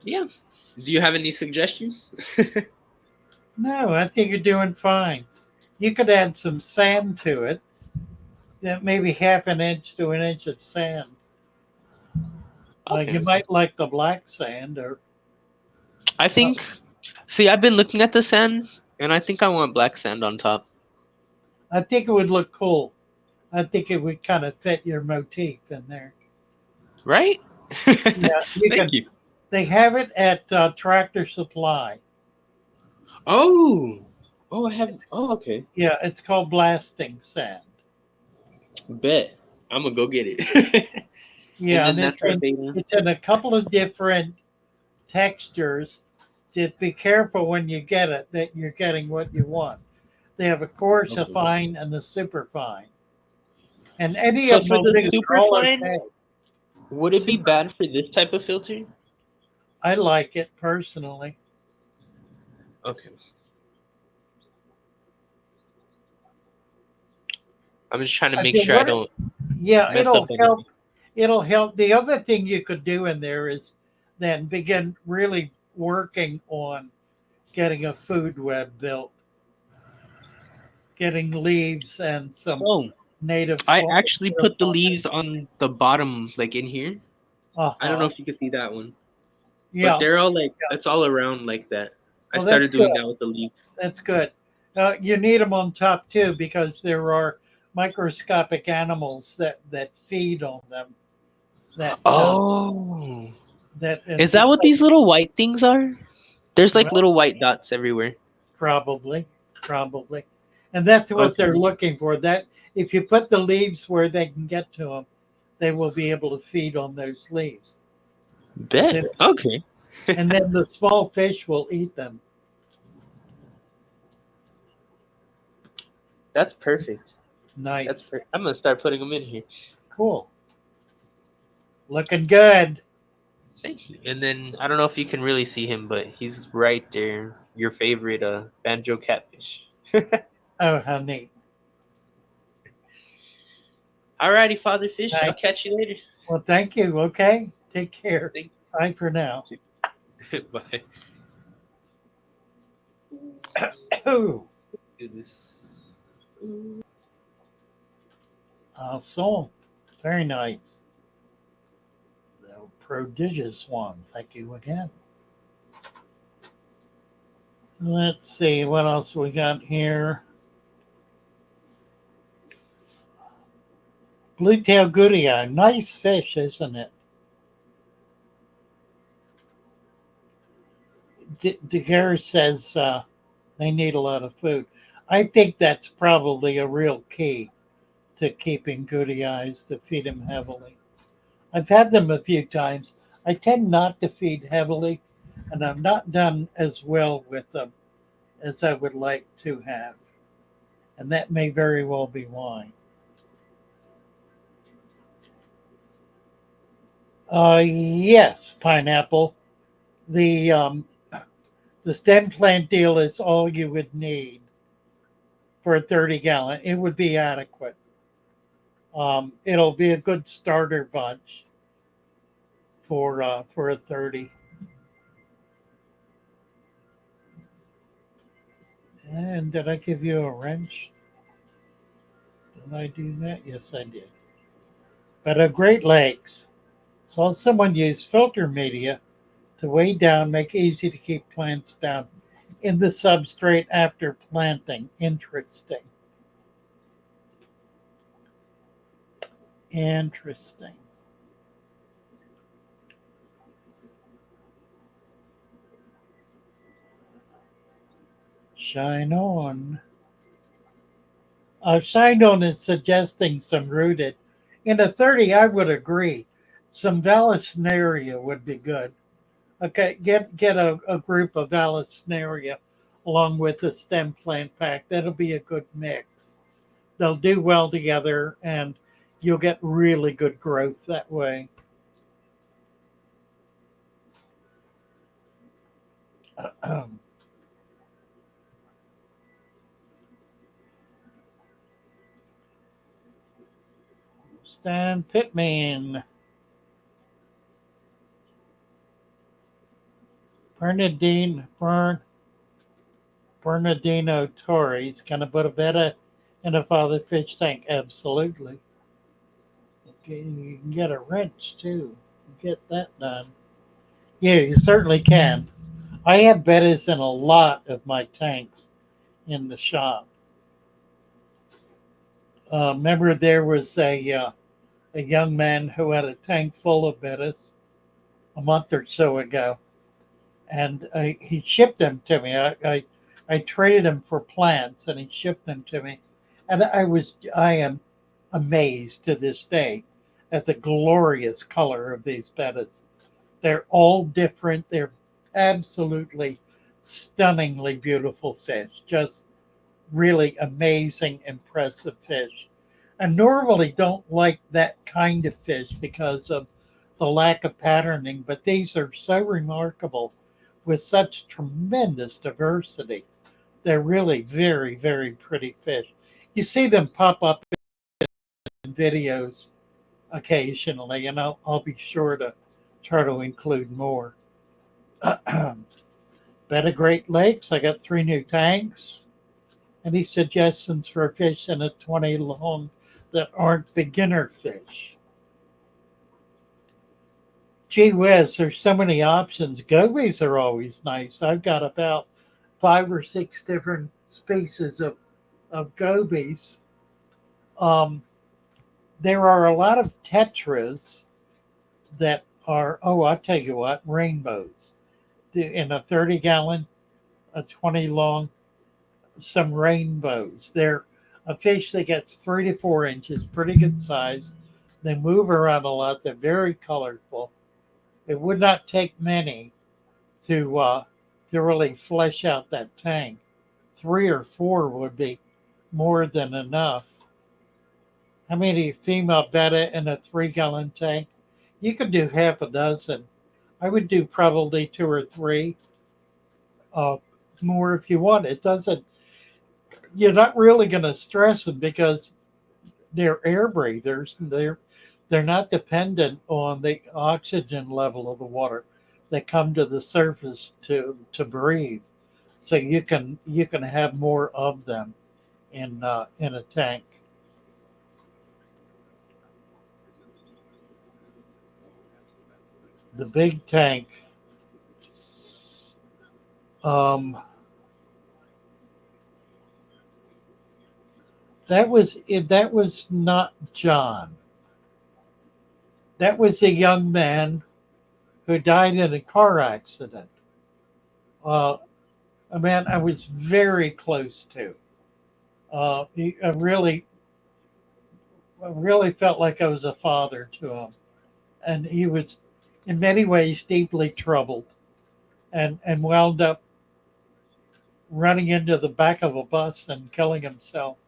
Yeah. Do you have any suggestions? No, I think you're doing fine. You could add some sand to it. Maybe half an inch to an inch of sand. Okay. You might like the black sand, or I think. See, I've been looking at the sand, and I think I want black sand on top. I think it would look cool. I think it would kind of fit your motif in there. Right? Yeah, Thank you. They have it at Tractor Supply. Oh, I haven't. Oh, okay. Yeah, it's called blasting sand. Bet. I'm gonna go get it. Yeah, And then that's our beta. it's in a couple of different textures. Just be careful when you get it that you're getting what you want. They have a coarse, a Okay. fine, and the super fine. And any So of for them the will do. super They're all fine, okay. would it be bad for this type of filter? I like it personally. Okay. I'm just trying to make sure I don't. Yeah, mess it'll up anything. help. It'll help. The other thing you could do in there is then begin really working on getting a food web built, getting leaves and some Oh, native. I actually put the leaves on the bottom, like in here. Uh-huh. I don't know if you can see that one. Yeah, But they're all like, it's all around like that. I Well, started that's doing good. that with the leaves. that's good. You need them on top too because there are microscopic animals that feed on them. Oh. That Is that what these little white things are? There's like Well- little white dots everywhere. Probably, and that's what Okay. they're looking for. That if you put the leaves where they can get to them, they will be able to feed on those leaves, Bet. Okay. and then the small fish will eat them. That's perfect. Nice. I'm gonna start putting them in here. Cool. Looking good. Thank you. And then I don't know if you can really see him, but he's right there. Your favorite banjo catfish. Oh, how neat. Alrighty, Father Fish. I'll Thank you. catch you later. Well, thank you. Okay. Take care. Thank Bye for now. you. Bye. Oh, Do this. awesome. Very nice. The prodigious one. Thank you again. Let's see what else we got here. Blue-tail goody eye. Nice fish, isn't it? DeGare says they need a lot of food. I think that's probably a real key to keeping goody eyes, to feed them heavily. I've had them a few times. I tend not to feed heavily, and I've not done as well with them as I would like to have. And that may very well be why. Yes, pineapple. The stem plant deal is all you would need for a 30-gallon. It would be adequate. It'll be a good starter bunch for a 30. And did I give you a wrench? Did I do that? Yes, I did. But at Great Lakes, saw someone use filter media to weigh down, make it easy to keep plants down in the substrate after planting. Interesting. Interesting. Shine on. Shine on is suggesting some rooted. In a 30, I would agree. Some Vallisneria would be good. Okay, get a group of Vallisneria along with the stem plant pack. That'll be a good mix. They'll do well together, and you'll get really good growth that way. Stan Pittman. Bernardino Torres. Can I put a betta in a father fish tank? Absolutely. Okay, you can get a wrench too. Get that done. Yeah, you certainly can. I have bettas in a lot of my tanks in the shop. Remember, there was a young man who had a tank full of bettas a month or so ago, and he shipped them to me. I traded them for plants, and he shipped them to me, and I am amazed to this day at the glorious color of these bettas. They're all different. They're absolutely stunningly beautiful fish. Just really amazing, impressive fish. I normally don't like that kind of fish because of the lack of patterning, but these are so remarkable with such tremendous diversity. They're really very, very pretty fish. You see them pop up in videos occasionally, and I'll be sure to try to include more. Better Great Lakes, I got 3 new tanks. Any suggestions for a fish in a 20 long that aren't beginner fish? Gee whiz, there's so many options. Gobies are always nice. I've got about 5 or 6 different species of gobies. There are a lot of tetras that are, I'll tell you what, rainbows. In a 30-gallon, a 20 long, some rainbows. They're a fish that gets 3 to 4 inches, pretty good size. They move around a lot. They're very colorful. It would not take many to really flesh out that tank. 3 or 4 would be more than enough. how many female betta in a 3-gallon tank? You could do half a dozen. I would do probably 2 or 3 uh, more if you want. It doesn't, you're not really going to stress them because they're air breathers. They're not dependent on the oxygen level of the water. They come to the surface to breathe. So you can have more of them in a tank. The big tank. That was not John. That was a young man who died in a car accident. A man I was very close to. I really felt like I was a father to him, and he was, in many ways, deeply troubled, and wound up running into the back of a bus and killing himself.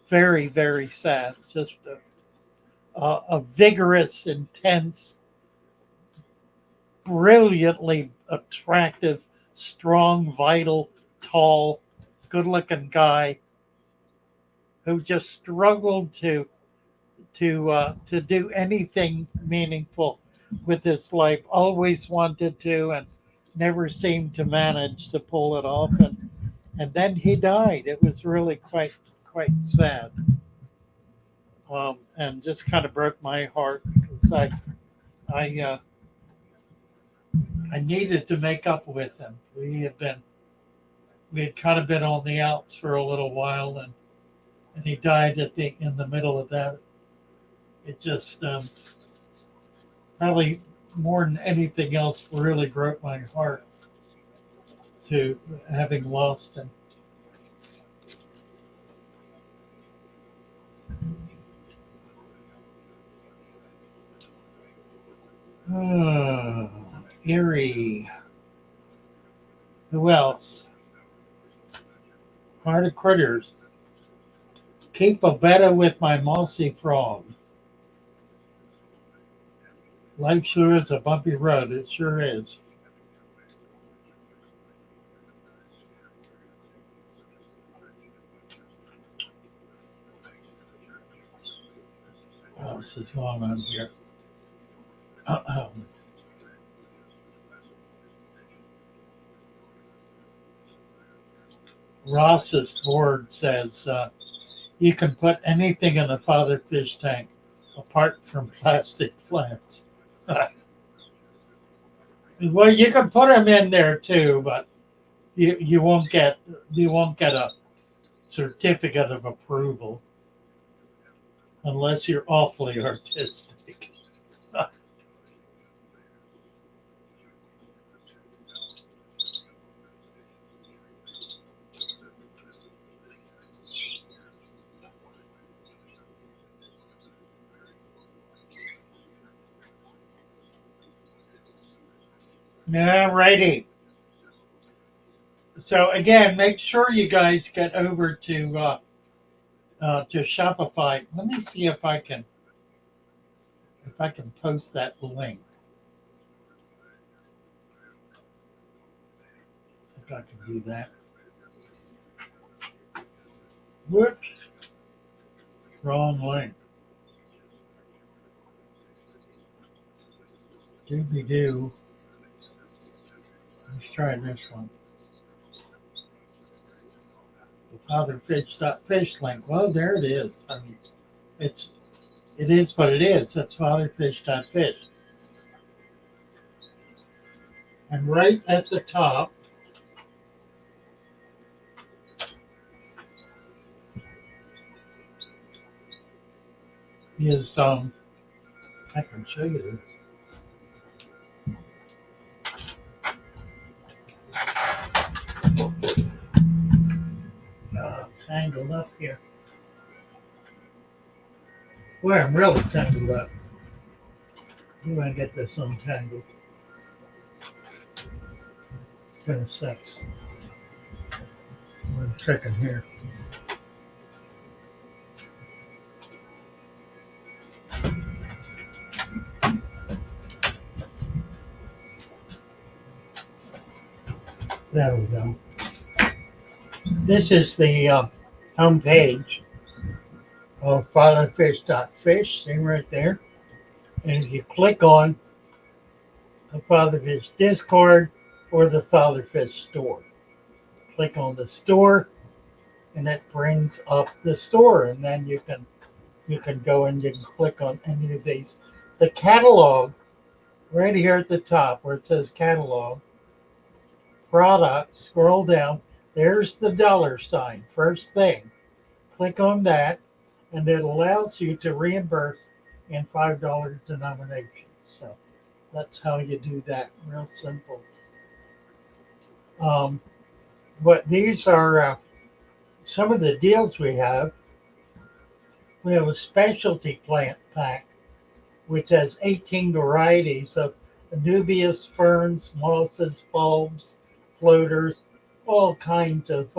Very, very sad. Just a vigorous, intense, brilliantly attractive, strong, vital, tall, good-looking guy who just struggled to do anything meaningful with his life. Always wanted to, and never seemed to manage to pull it off. And then he died. It was really quite sad, and just kind of broke my heart because I I needed to make up with him. We had kind of been on the outs for a little while, and he died in the middle of that. It just probably more than anything else really broke my heart to having lost him. Erie. Who else? Heart of critters. Keep a betta with my mossy frog. Life sure is a bumpy road. It sure is. What else is going on here? Ross's board says you can put anything in a father fish tank apart from plastic plants. Well, you can put them in there too, but you won't get a certificate of approval unless you're awfully artistic. All righty. So again, make sure you guys get over to Shopify. Let me see if I can post that link. If I can do that. Whoops. Wrong link. Doobie-doo. Let's try this one. The fatherfish.fish link. Well, there it is. I mean, it is what it is. That's fatherfish.fish. And right at the top is I can show you this. Tangled up here. Boy, I'm really tangled up. I'm going to get this untangled. In a sec. 1 second here. There we go. This is the home page of fatherfish.fish. See right there. And if you click on the Fatherfish Discard or the Fatherfish store, click on the store, and it brings up the store, and then you can go and you can click on any of these. The catalog right here at the top where it says catalog product, scroll down, there's the $sign first thing. Click on that, and it allows you to reimburse in $5 denominations. So that's how you do that. Real simple. But these are some of the deals we have. We have a specialty plant pack, which has 18 varieties of anubias, ferns, mosses, bulbs, floaters, all kinds of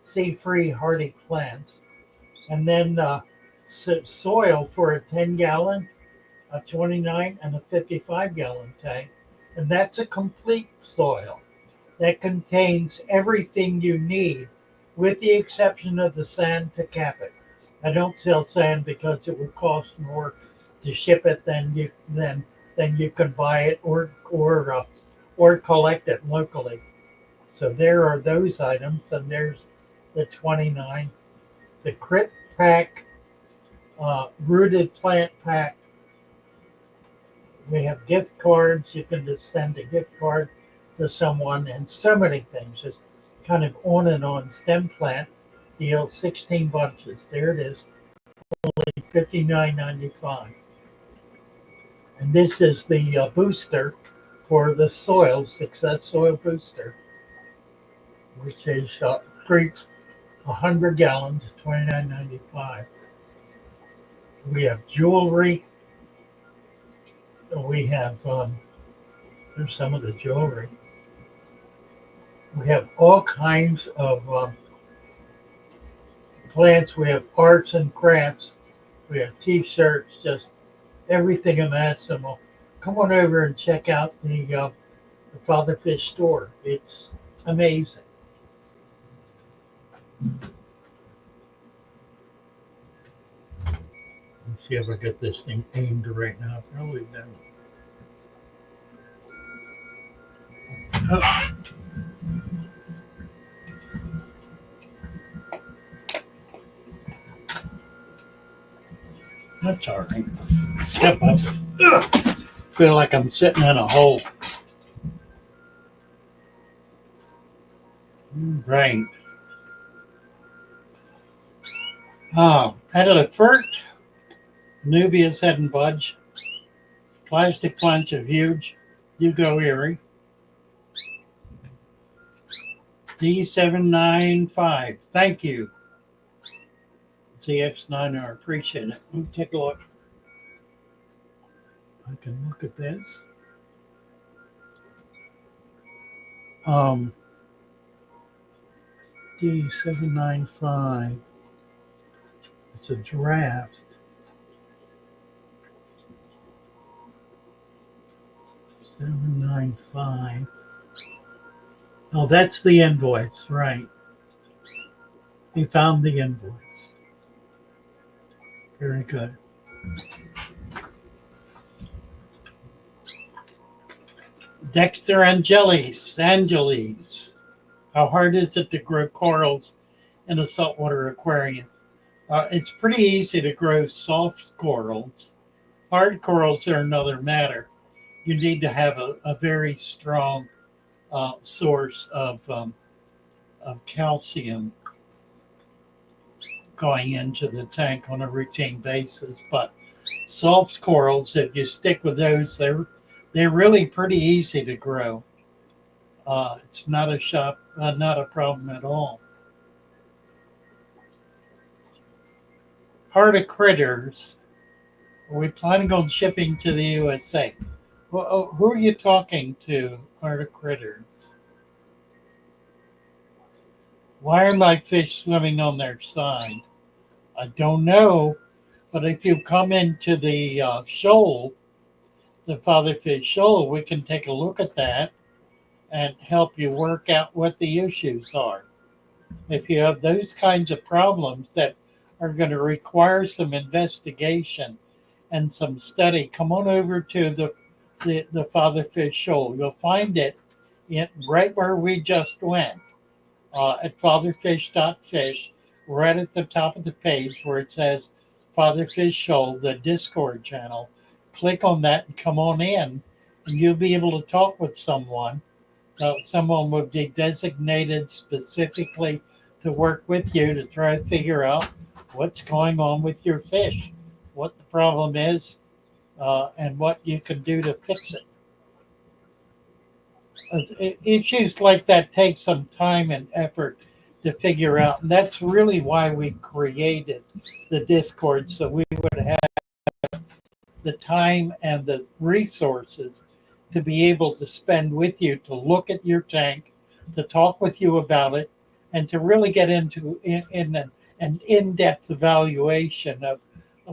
sea-free hardy plants. And then soil for a 10-gallon, a 29, and a 55-gallon tank. And that's a complete soil that contains everything you need, with the exception of the sand to cap it. I don't sell sand because it would cost more to ship it than you can buy it or collect it locally. So there are those items, and there's the 29. It's a crypt pack, rooted plant pack. We have gift cards. You can just send a gift card to someone, and so many things. Just kind of on and on. Stem plant deal, 16 bunches. There it is, only $59.95. And this is the booster for the soil, Success Soil Booster, which is treats 100 gallons, $29.95. We have jewelry. We have, there's some of the jewelry. We have all kinds of plants. We have arts and crafts. We have t-shirts, just everything imaginable. Come on over and check out the Fatherfish store. It's amazing. Let's see if I get this thing aimed right now. Probably don't. Oh. That's all right. Step up. Ugh. Feel like I'm sitting in a hole. Right. Elephant. Nubia's head and budge. Plastic bunch of huge. You go, Erie. D795. Thank you. CX9R. Appreciate it. Let me take a look. I can look at this. D795. It's a draft. $795. Oh, that's the invoice, right? We found the invoice. Very good. Dexter Angeles. How hard is it to grow corals in a saltwater aquarium? It's pretty easy to grow soft corals. Hard corals are another matter. You need to have a very strong source of calcium going into the tank on a routine basis. But soft corals, if you stick with those, they're really pretty easy to grow. It's not a problem at all. Heart of critters. Are we planning on shipping to the USA? Well, who are you talking to, Heart of critters? Why are my fish swimming on their side? I don't know, but if you come into the shoal, the Fatherfish shoal, we can take a look at that and help you work out what the issues are. If you have those kinds of problems that are going to require some investigation and some study, come on over to the Father Fish Shoal. You'll find it right where we just went, at fatherfish.fish, right at the top of the page where it says Father Fish Shoal, the Discord channel. Click on that and come on in, and you'll be able to talk with someone. Someone will be designated specifically to work with you to try to figure out what's going on with your fish, what the problem is, and what you can do to fix it. Issues like that take some time and effort to figure out, and that's really why we created the Discord, so we would have the time and the resources to be able to spend with you, to look at your tank, to talk with you about it, and to really get into an in-depth evaluation of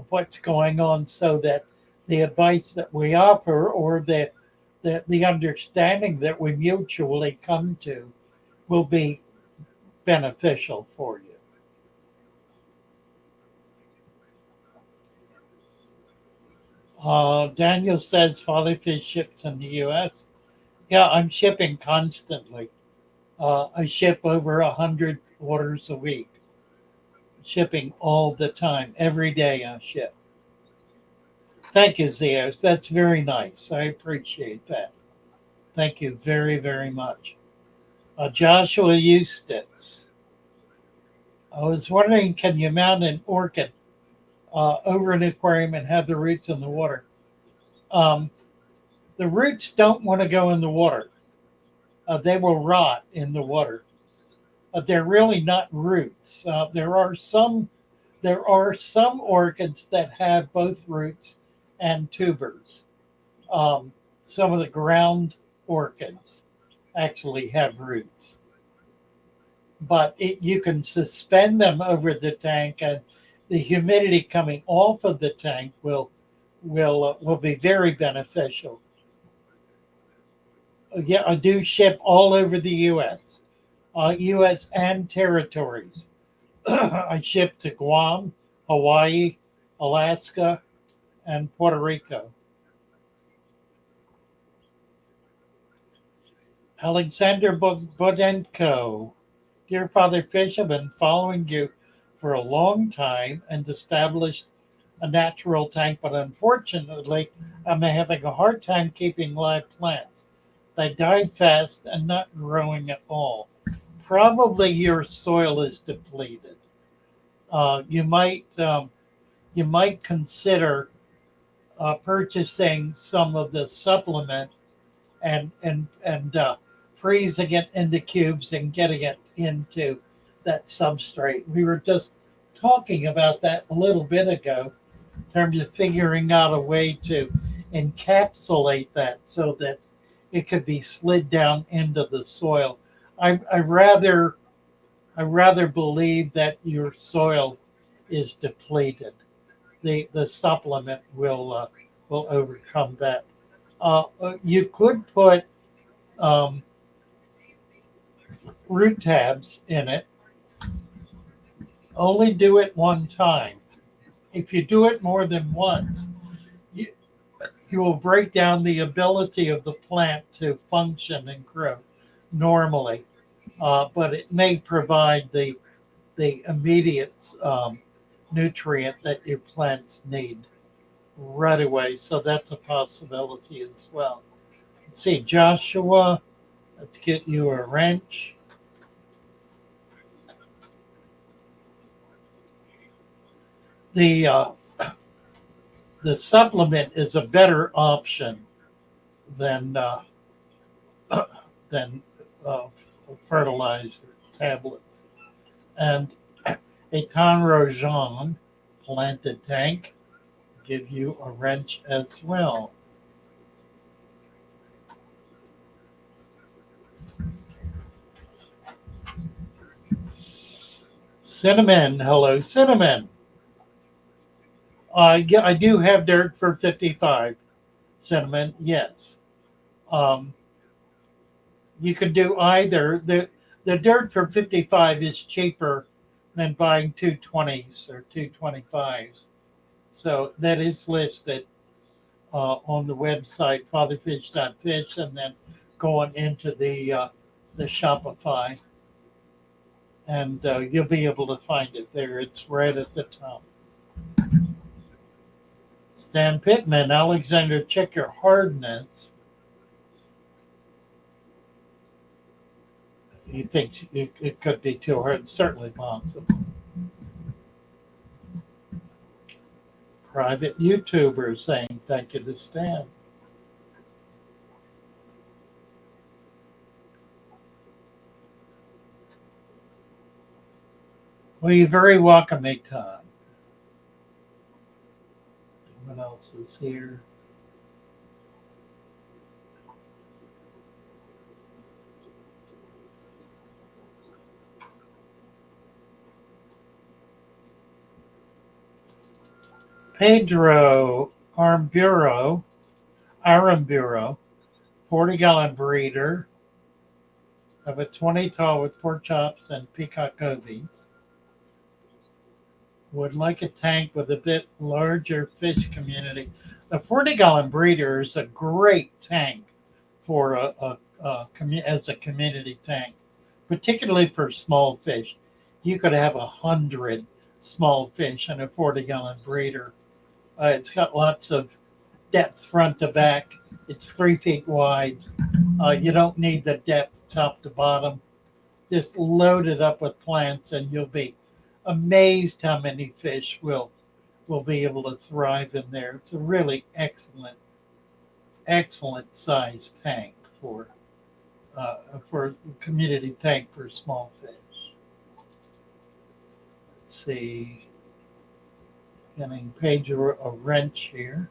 what's going on, so that the advice that we offer, or the understanding that we mutually come to, will be beneficial for you. Daniel says Father Fish ships in the U.S. Yeah, I'm shipping constantly. I ship over 100 orders a week. Shipping all the time. Every day I ship. Thank you, Zeos. That's very nice. I appreciate that. Thank you very, very much. Joshua Eustace. I was wondering, can you mount an orchid over an aquarium and have the roots in the water? The roots don't want to go in the water. They will rot in the water. They're really not roots. There are some orchids that have both roots and tubers. Some of the ground orchids actually have roots, but you can suspend them over the tank, and the humidity coming off of the tank will be very beneficial. Yeah, I do ship all over the U.S. U.S. and territories. I ship to Guam, Hawaii, Alaska, and Puerto Rico. Alexander Bodenko. Dear Father Fish, I've been following you for a long time and established a natural tank, but unfortunately, I'm having a hard time keeping live plants. They die fast and not growing at all. Probably your soil is depleted. You might consider purchasing some of the supplement and freezing it into cubes and getting it into that substrate. We were just talking about that a little bit ago in terms of figuring out a way to encapsulate that so that it could be slid down into the soil. I rather believe that your soil is depleted. The supplement will overcome that. You could put root tabs in it. Only do it one time. If you do it more than once, you will break down the ability of the plant to function and grow normally. But it may provide the immediate nutrient that your plants need right away. So that's a possibility as well. Let's see, Joshua, let's get you a wrench. The supplement is a better option than fertilizer tablets. And a Conrojan planted tank give you a wrench as well. Cinnamon, hello, Cinnamon. Yeah, I do have dirt for 55. Cinnamon, yes. You can do either. The dirt for 55 is cheaper than buying 220s or 225s. So that is listed on the website fatherfish.fish, and then going into the Shopify, and you'll be able to find it there. It's right at the top. Stan Pittman, Alexander, check your hardness. You think it could be too hard? Certainly possible. Private YouTuber saying thank you to Stan. Well, you're very welcome, Eitan. What else is here? Pedro Aramburo, 40-gallon breeder of a 20 tall with pork chops and peacock gobies. Would like a tank with a bit larger fish community. The 40-gallon breeder is a great tank for as a community tank, particularly for small fish. You could have 100 small fish in a 40-gallon breeder. It's got lots of depth front to back. It's 3 feet wide. You don't need the depth top to bottom. Just load it up with plants, and you'll be amazed how many fish will be able to thrive in there. It's a really excellent sized tank for a community tank for small fish. Let's see. Getting Pedro a wrench here.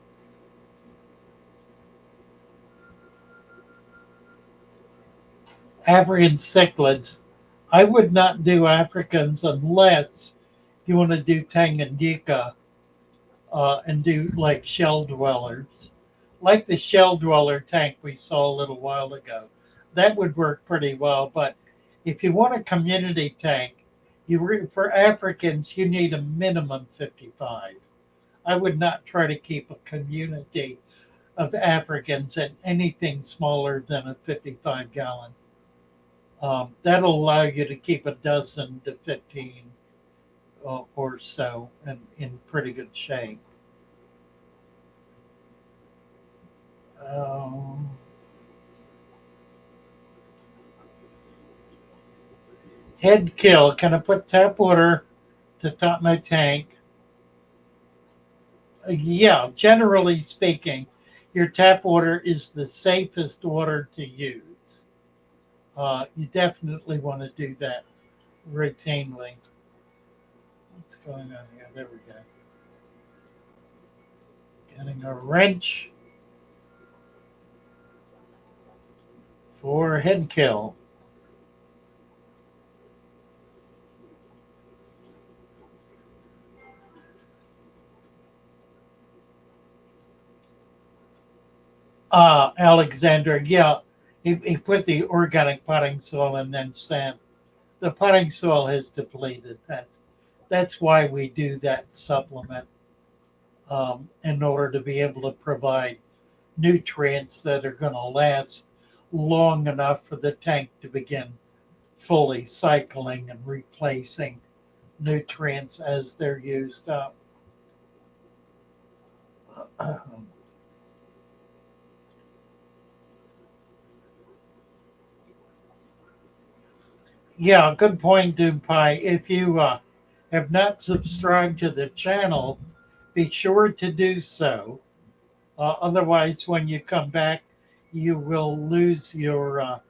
African cichlids. I would not do Africans unless you want to do Tanganyika and do like shell dwellers. Like the shell dweller tank we saw a little while ago. That would work pretty well. But if you want a community tank, for Africans, you need a minimum 55. I would not try to keep a community of Africans at anything smaller than a 55-gallon. That'll allow you to keep a dozen to 15 or so in pretty good shape. Head kill. Can I put tap water to top my tank? Yeah, generally speaking, your tap water is the safest water to use. You definitely want to do that routinely. What's going on here? There we go. Getting a wrench for head kill. Alexander, yeah, he put the organic potting soil and then sand. The potting soil has depleted. That's why we do that supplement, in order to be able to provide nutrients that are going to last long enough for the tank to begin fully cycling and replacing nutrients as they're used up. Yeah, good point, Doom Pie. If you have not subscribed to the channel, be sure to do so. Otherwise, when you come back, you will lose your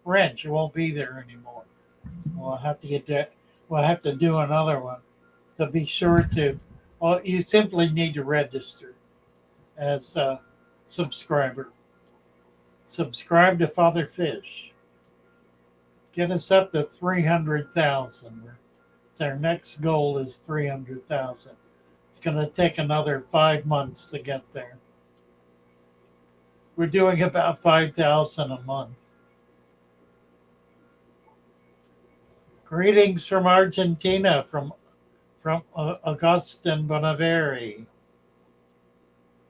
wrench. It won't be there anymore. We'll have to get that. We'll have to do another one. So be sure to. Well, you simply need to register as a subscriber. Subscribe to Father Fish. Get us up to 300,000. Our next goal is 300,000. It's going to take another 5 months to get there. We're doing about 5,000 a month. Greetings from Argentina, from Augustin Bonaveri.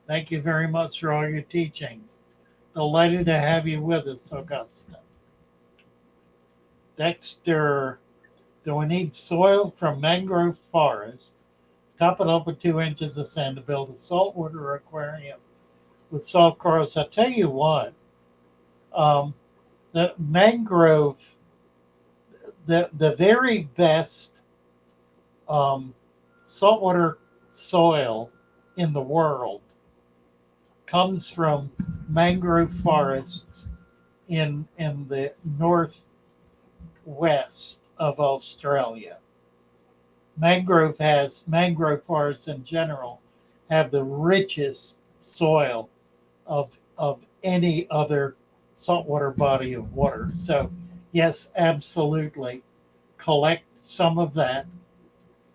Thank you very much for all your teachings. Delighted to have you with us, Augustin. Dexter, do we need soil from mangrove forest? Top it up with 2 inches of sand to build a saltwater aquarium with salt corals. I'll tell you what, the mangrove, the very best saltwater soil in the world comes from mangrove forests in the northwest of Australia. Mangrove forests in general have the richest soil of any other saltwater body of water. So yes, absolutely. Collect some of that,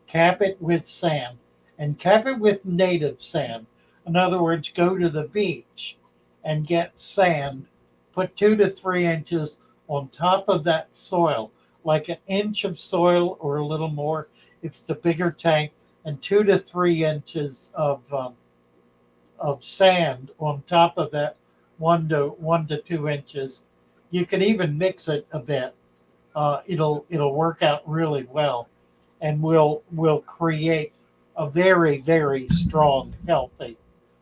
cap it with sand, and cap it with native sand. In other words, go to the beach and get sand, put 2 to 3 inches on top of that soil, like an inch of soil or a little more if it's a bigger tank, and 2 to 3 inches of sand on top of that 1 to 2 inches. You can even mix it a bit. It'll work out really well, and will create a very, very strong, healthy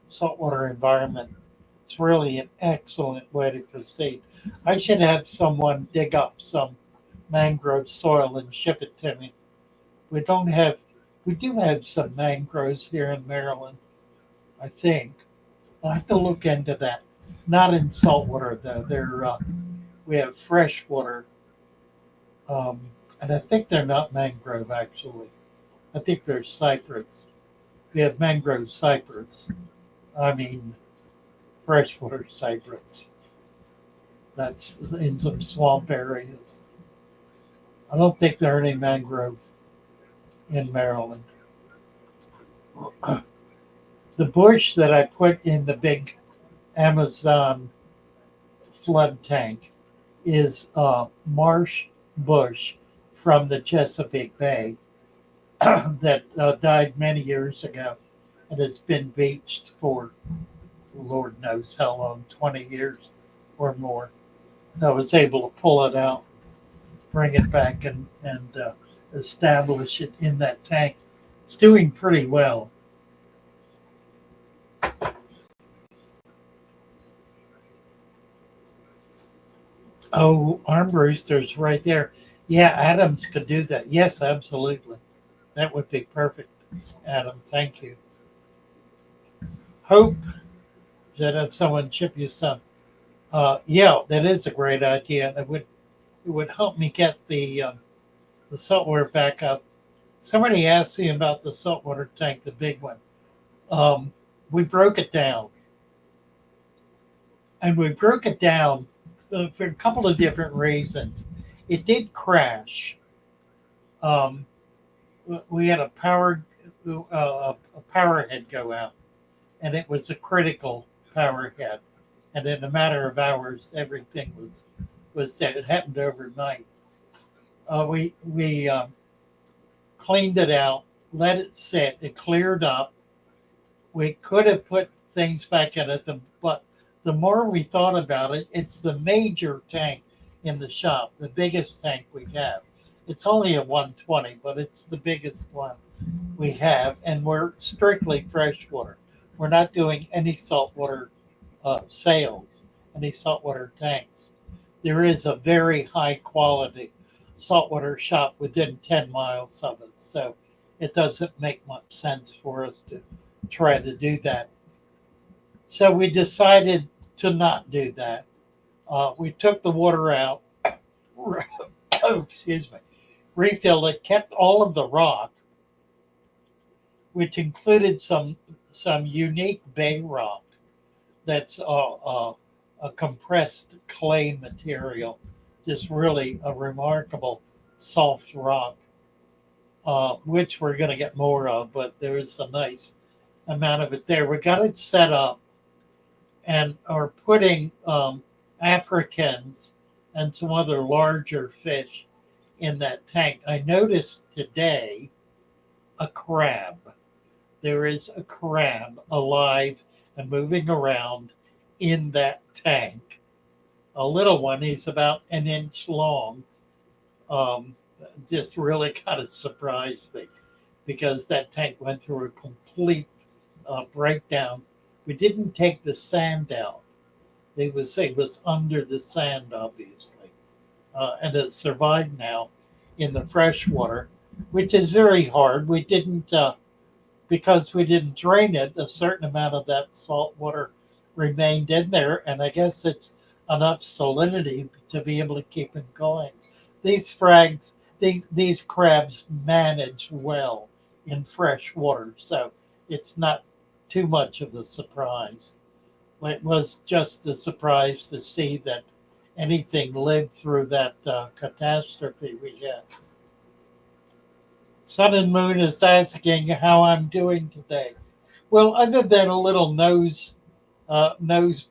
saltwater environment. It's really an excellent way to proceed. I should have someone dig up some mangrove soil and ship it to me. We do have some mangroves here in Maryland, I think. I'll have to look into that. Not in saltwater though. We have freshwater, and I think they're not mangrove actually. I think they're cypress. We have mangrove cypress. I mean, freshwater cypress. That's in some swamp areas. I don't think there are any mangrove in Maryland. The bush that I put in the big Amazon flood tank is marsh bush from the Chesapeake Bay that died many years ago and has been beached for Lord knows how long, 20 years or more. So I was able to pull it out, bring it back, and establish it in that tank. It's doing pretty well. Oh, armbrewster's right there. Yeah, Adams could do that. Yes, absolutely. That would be perfect, Adam. Thank you. Hope, should have someone chip you some. Yeah, that is a great idea. It would help me get the saltwater back up. Somebody asked me about the saltwater tank, the big one. We broke it down. And we broke it down for a couple of different reasons. It did crash. We had a power head go out, and it was a critical power head. And in a matter of hours, everything was there. It happened overnight. We cleaned it out, let it sit. It cleared up. We could have put things back in it, but the more we thought about it, it's the major tank in the shop, the biggest tank we have. It's only a 120, but it's the biggest one we have, and we're strictly freshwater. We're not doing any saltwater sales, any saltwater tanks. There is a very high quality saltwater shop within 10 miles of us, so it doesn't make much sense for us to try to do that. So we decided to not do that. We took the water out, excuse me, refilled it, kept all of the rock, which included some unique bay rock that's a compressed clay material, just really a remarkable soft rock, which we're going to get more of, but there is a nice amount of it there. We got it set up and are putting Africans and some other larger fish in that tank. I noticed today a crab. There is a crab alive and moving around in that tank. A little one, he's about an inch long. Um, just really kind of surprised me because that tank went through a complete breakdown. We didn't take the sand out. It was under the sand, obviously, and it survived now in the freshwater, which is very hard. We didn't because we didn't drain it. A certain amount of that salt water remained in there, and I guess it's enough salinity to be able to keep it going. These crabs manage well in fresh water, so it's not too much of a surprise. It was just a surprise to see that anything lived through that catastrophe we had. Sun and Moon is asking how I'm doing today. Well, other than a little nose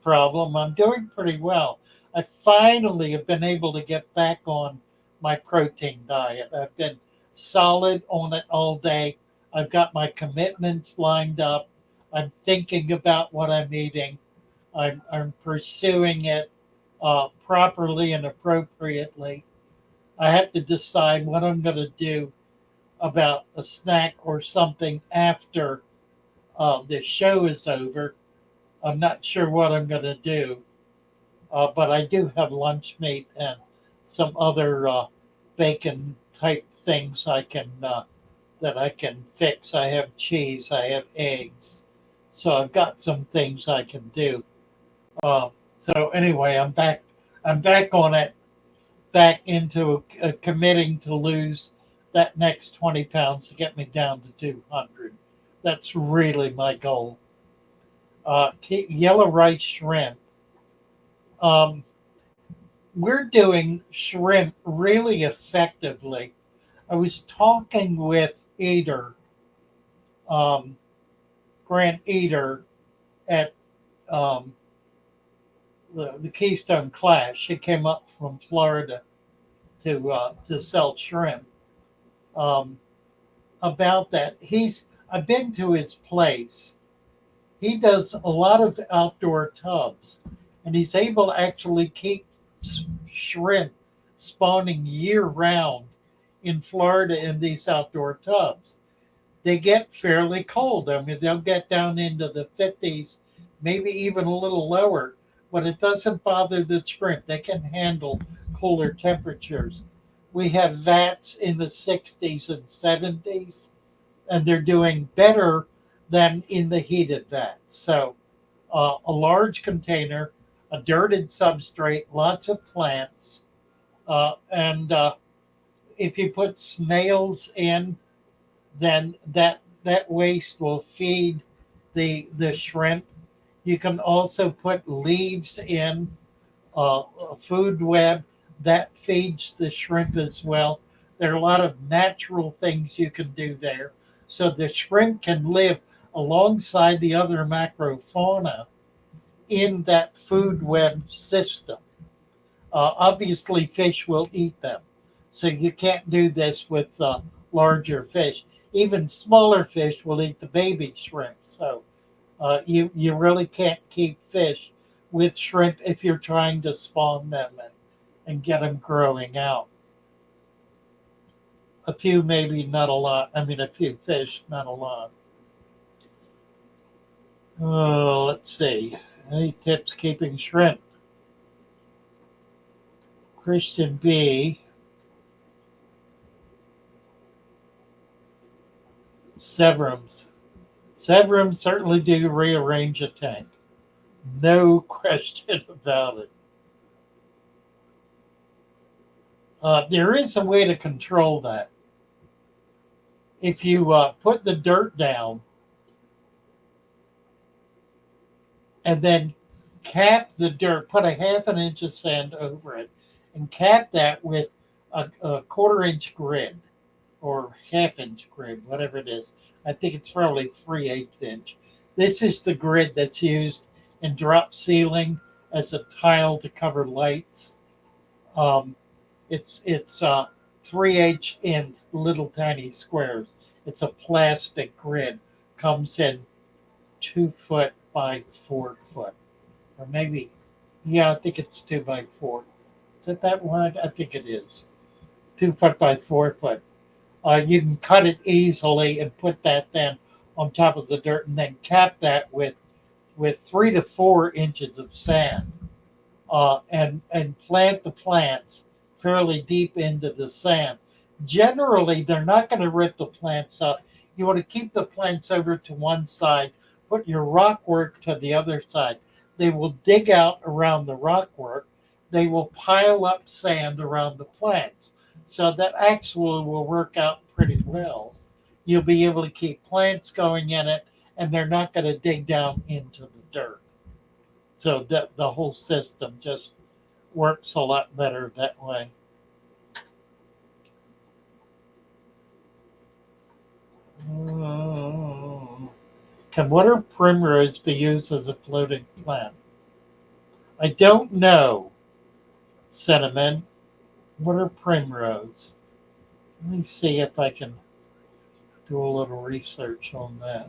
problem, I'm doing pretty well. I finally have been able to get back on my protein diet. I've been solid on it all day. I've got my commitments lined up. I'm thinking about what I'm eating. I'm pursuing it properly and appropriately. I have to decide what I'm going to do about a snack or something after the show is over. I'm not sure what I'm going to do, but I do have lunch meat and some other bacon type things I can that I can fix. I have cheese, I have eggs, so I've got some things I can do. So anyway, I'm back. I'm back on it. Back into committing to lose that next 20 pounds to get me down to 200. That's really my goal. Yellow rice shrimp. We're doing shrimp really effectively. I was talking with Grant Eder at the Keystone Clash. He came up from Florida to sell shrimp. About that, I've been to his place. He does a lot of outdoor tubs, and he's able to actually keep shrimp spawning year round in Florida in these outdoor tubs. They get fairly cold. I mean, they'll get down into the 50s, maybe even a little lower, but it doesn't bother the shrimp. They can handle cooler temperatures. We have vats in the 60s and 70s, and they're doing better than in the heated vats. So a large container, a dirted substrate, lots of plants, and if you put snails in, then that waste will feed the shrimp. You can also put leaves in a food web that feeds the shrimp as well. There are a lot of natural things you can do there, so the shrimp can live alongside the other macrofauna in that food web system. Obviously, fish will eat them, so you can't do this with larger fish. Even smaller fish will eat the baby shrimp. So you really can't keep fish with shrimp if you're trying to spawn them and get them growing out. A few, maybe not a lot. I mean, a few fish, not a lot. Oh, let's see. Any tips keeping shrimp? Christian B. Severums. Severums certainly do rearrange a tank. No question about it. There is a way to control that. If you put the dirt down and then cap the dirt, put a half an inch of sand over it, and cap that with a quarter-inch grid or half-inch grid, whatever it is. I think it's probably 3/8 inch. This is the grid that's used in drop ceiling as a tile to cover lights. It's 3/8 in little tiny squares. It's a plastic grid, comes in 2 foot by 4 foot, or maybe, yeah, I think it's 2 by 4. Is it that wide? I think it is 2 foot by 4 foot. You can cut it easily and put that then on top of the dirt, and then cap that with 3 to 4 inches of sand, and plant the plants fairly deep into the sand. Generally, they're not going to rip the plants up. You want to keep the plants over to one side, put your rock work to the other side. They will dig out around the rock work. They will pile up sand around the plants. So that actually will work out pretty well. You'll be able to keep plants going in it, and they're not going to dig down into the dirt. So the whole system just works a lot better that way. Can water primrose be used as a floating plant? I don't know. Cinnamon. Water primrose. Let me see if I can do a little research on that.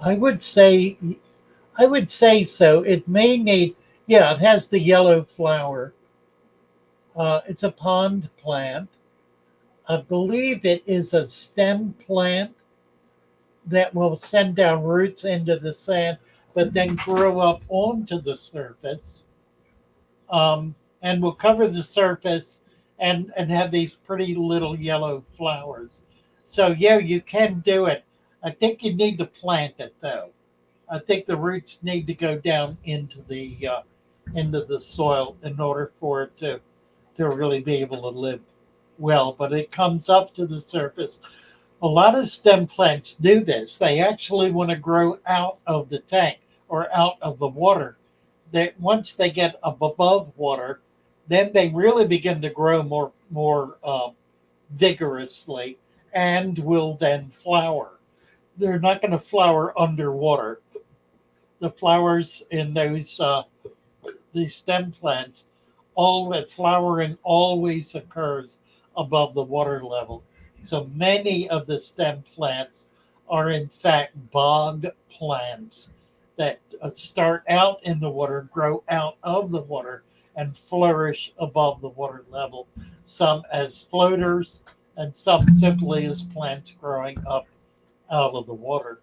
I would say so. It may need, yeah, it has the yellow flower. It's a pond plant. I believe it is a stem plant that will send down roots into the sand, but then grow up onto the surface, and will cover the surface and have these pretty little yellow flowers. So yeah, you can do it. I think you need to plant it though. I think the roots need to go down into the soil in order for it to really be able to live well. But it comes up to the surface. A lot of stem plants do this. They actually want to grow out of the tank or out of the water. That once they get up above water, then they really begin to grow more vigorously and will then flower. They're not going to flower underwater. The flowers in these stem plants, all that flowering always occurs above the water level. So many of the stem plants are in fact bog plants that start out in the water, grow out of the water, and flourish above the water level. Some as floaters, and some simply as plants growing up out of the water.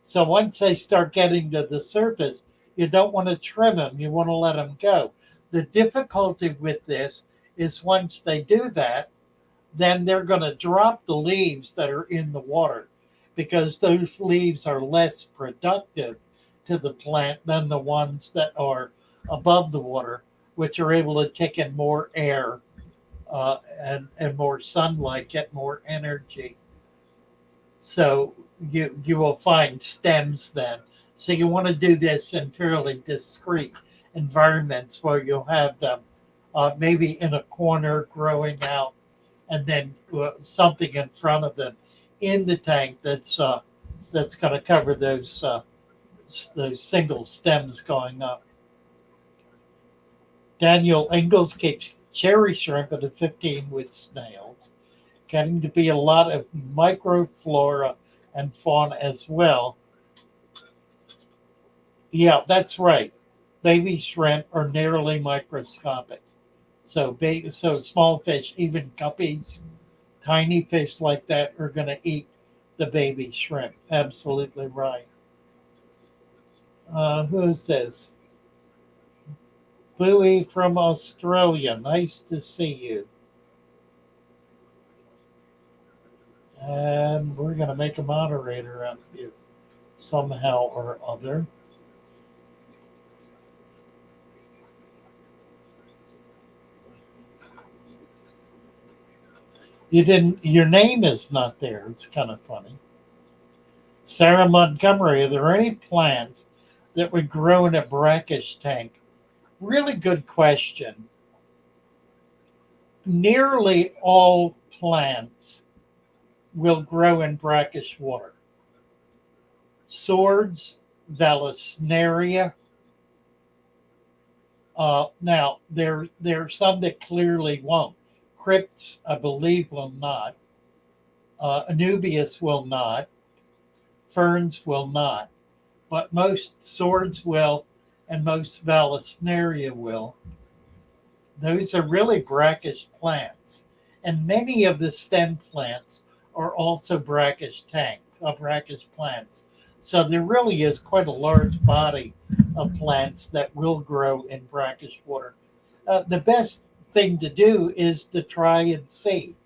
So once they start getting to the surface, you don't want to trim them. You want to let them go. The difficulty with this is once they do that, then they're going to drop the leaves that are in the water, because those leaves are less productive to the plant than the ones that are above the water, which are able to take in more air and more sunlight, get more energy. So you will find stems then. So you want to do this in fairly discrete environments where you'll have them maybe in a corner growing out, and then something in front of them in the tank that's going to cover those single stems going up. Daniel Ingalls keeps cherry shrimp at a 15 with snails, getting to be a lot of microflora and fauna as well. Yeah, that's right. Baby shrimp are nearly microscopic. So small fish, even guppies, tiny fish like that are going to eat the baby shrimp. Absolutely right. Who is this? Louie from Australia. Nice to see you. And we're going to make a moderator out of you somehow or other. Your name is not there. It's kind of funny. Sarah Montgomery, are there any plants that would grow in a brackish tank? Really good question. Nearly all plants will grow in brackish water. Swords, Vallisneria. Now, there are some that clearly won't. Crypts, I believe, will not. Anubias will not. Ferns will not. But most swords will, and most Vallisneria will. Those are really brackish plants. And many of the stem plants are also brackish plants. So there really is quite a large body of plants that will grow in brackish water. The best thing to do is to try and see.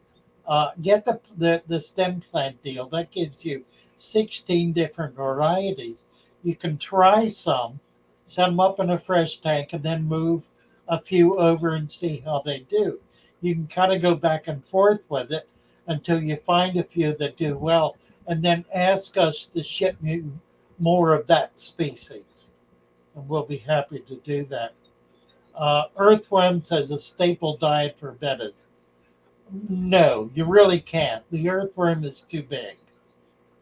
Get the stem plant deal. That gives you 16 different varieties. You can try some, set them up in a fresh tank, and then move a few over and see how they do. You can kind of go back and forth with it until you find a few that do well, and then ask us to ship you more of that species. And we'll be happy to do that. Earthworms as a staple diet for bettas. No, you really can't. The earthworm is too big.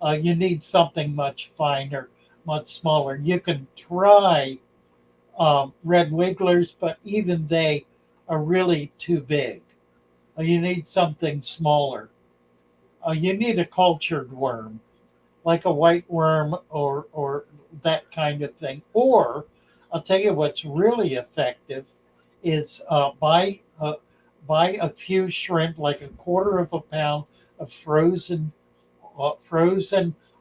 You need something much finer, much smaller. You can try red wigglers, but even they are really too big. You need something smaller. You need a cultured worm, like a white worm or that kind of thing. Or I'll tell you what's really effective is buy a few shrimp, like a quarter of a pound of frozen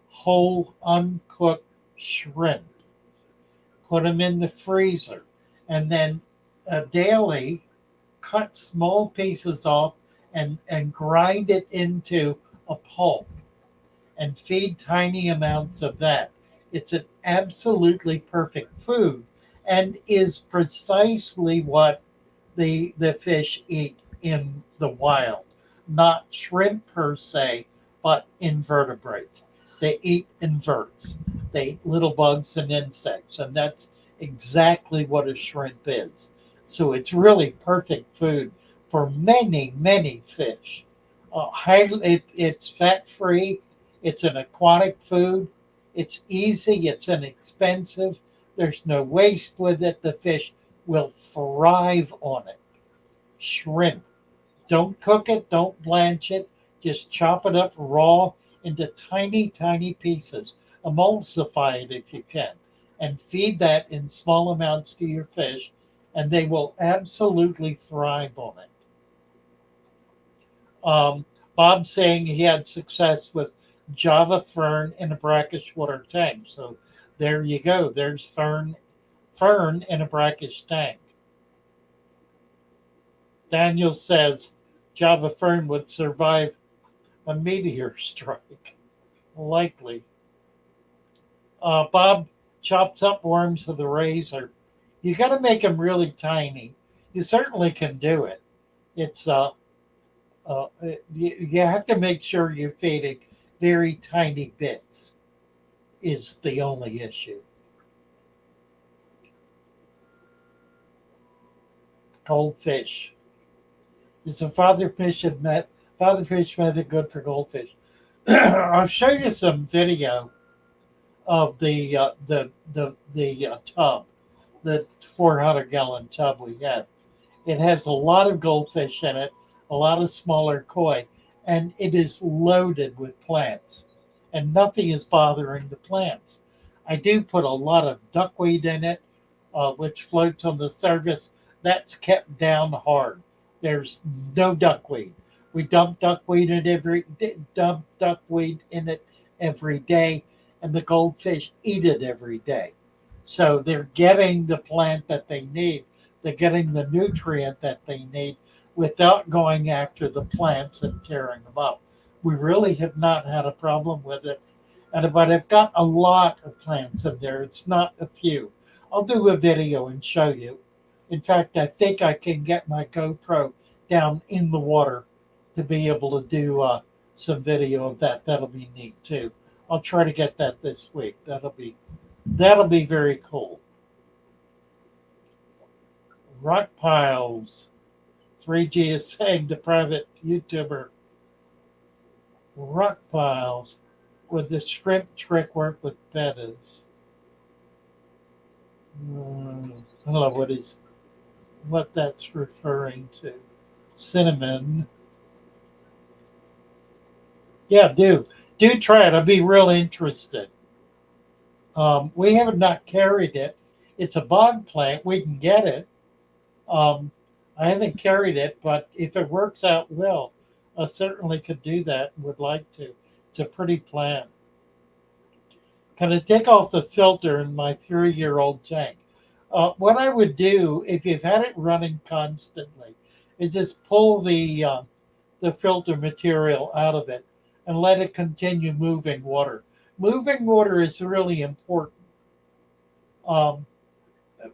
whole uncooked shrimp. Put them in the freezer, and then daily cut small pieces off and grind it into a pulp and feed tiny amounts of that. It's an absolutely perfect food and is precisely what the fish eat in the wild. Not shrimp per se, but invertebrates. They eat inverts. They eat little bugs and insects, and that's exactly what a shrimp is. So it's really perfect food for many, many fish. It's fat-free. It's an aquatic food. It's easy. It's inexpensive. There's no waste with it. The fish will thrive on it. Shrimp. Don't cook it. Don't blanch it. Just chop it up raw into tiny, tiny pieces. Emulsify it if you can. And feed that in small amounts to your fish, and they will absolutely thrive on it. Bob's saying he had success with Java fern in a brackish water tank. So there you go. There's fern in a brackish tank. Daniel says Java fern would survive a meteor strike. Likely. Bob chops up worms with a razor. You got to make them really tiny. You certainly can do it. It's you have to make sure you're feeding very tiny bits. Is the only issue. Goldfish. Is a father fish method good for goldfish? I'll show you some video of the tub, the 400-gallon tub we have. It has a lot of goldfish in it, a lot of smaller koi, and it is loaded with plants, and nothing is bothering the plants. I do put a lot of duckweed in it, which floats on the surface. That's kept down hard. There's no duckweed. We dump duckweed in it every day, and the goldfish eat it every day. So they're getting the plant that they need. They're getting the nutrient that they need without going after the plants and tearing them up. We really have not had a problem with it. But I've got a lot of plants in there. It's not a few. I'll do a video and show you. In fact, I think I can get my GoPro down in the water to be able to do some video of that. That'll be neat too. I'll try to get that this week. That'll be very cool. Rock piles. 3G is saying to private YouTuber rock piles. Would the shrimp trick work with bettas? I don't know what that's referring to. Cinnamon. Yeah, do try it. I'd be real interested. We have not carried it. It's a bog plant. We can get it. I haven't carried it, but if it works out well, I certainly could do that. Would like to. It's a pretty plant. Can I take off the filter in my 3-year-old tank? What I would do if you've had it running constantly is just pull the filter material out of it and let it continue moving water. Moving water is really important.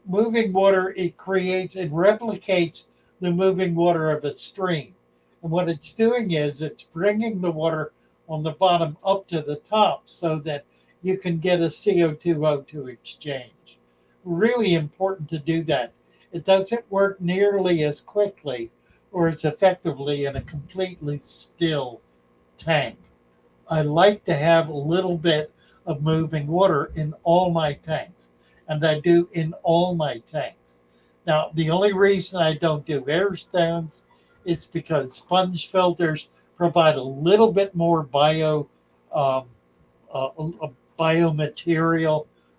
Moving water, it replicates the moving water of a stream. And what it's doing is it's bringing the water on the bottom up to the top so that you can get a CO2O2 exchange. Really important to do that. It doesn't work nearly as quickly or as effectively in a completely still tank. I like to have a little bit of moving water in all my tanks, and I do in all my tanks. Now, the only reason I don't do air stones is because sponge filters provide a little bit more biomaterial,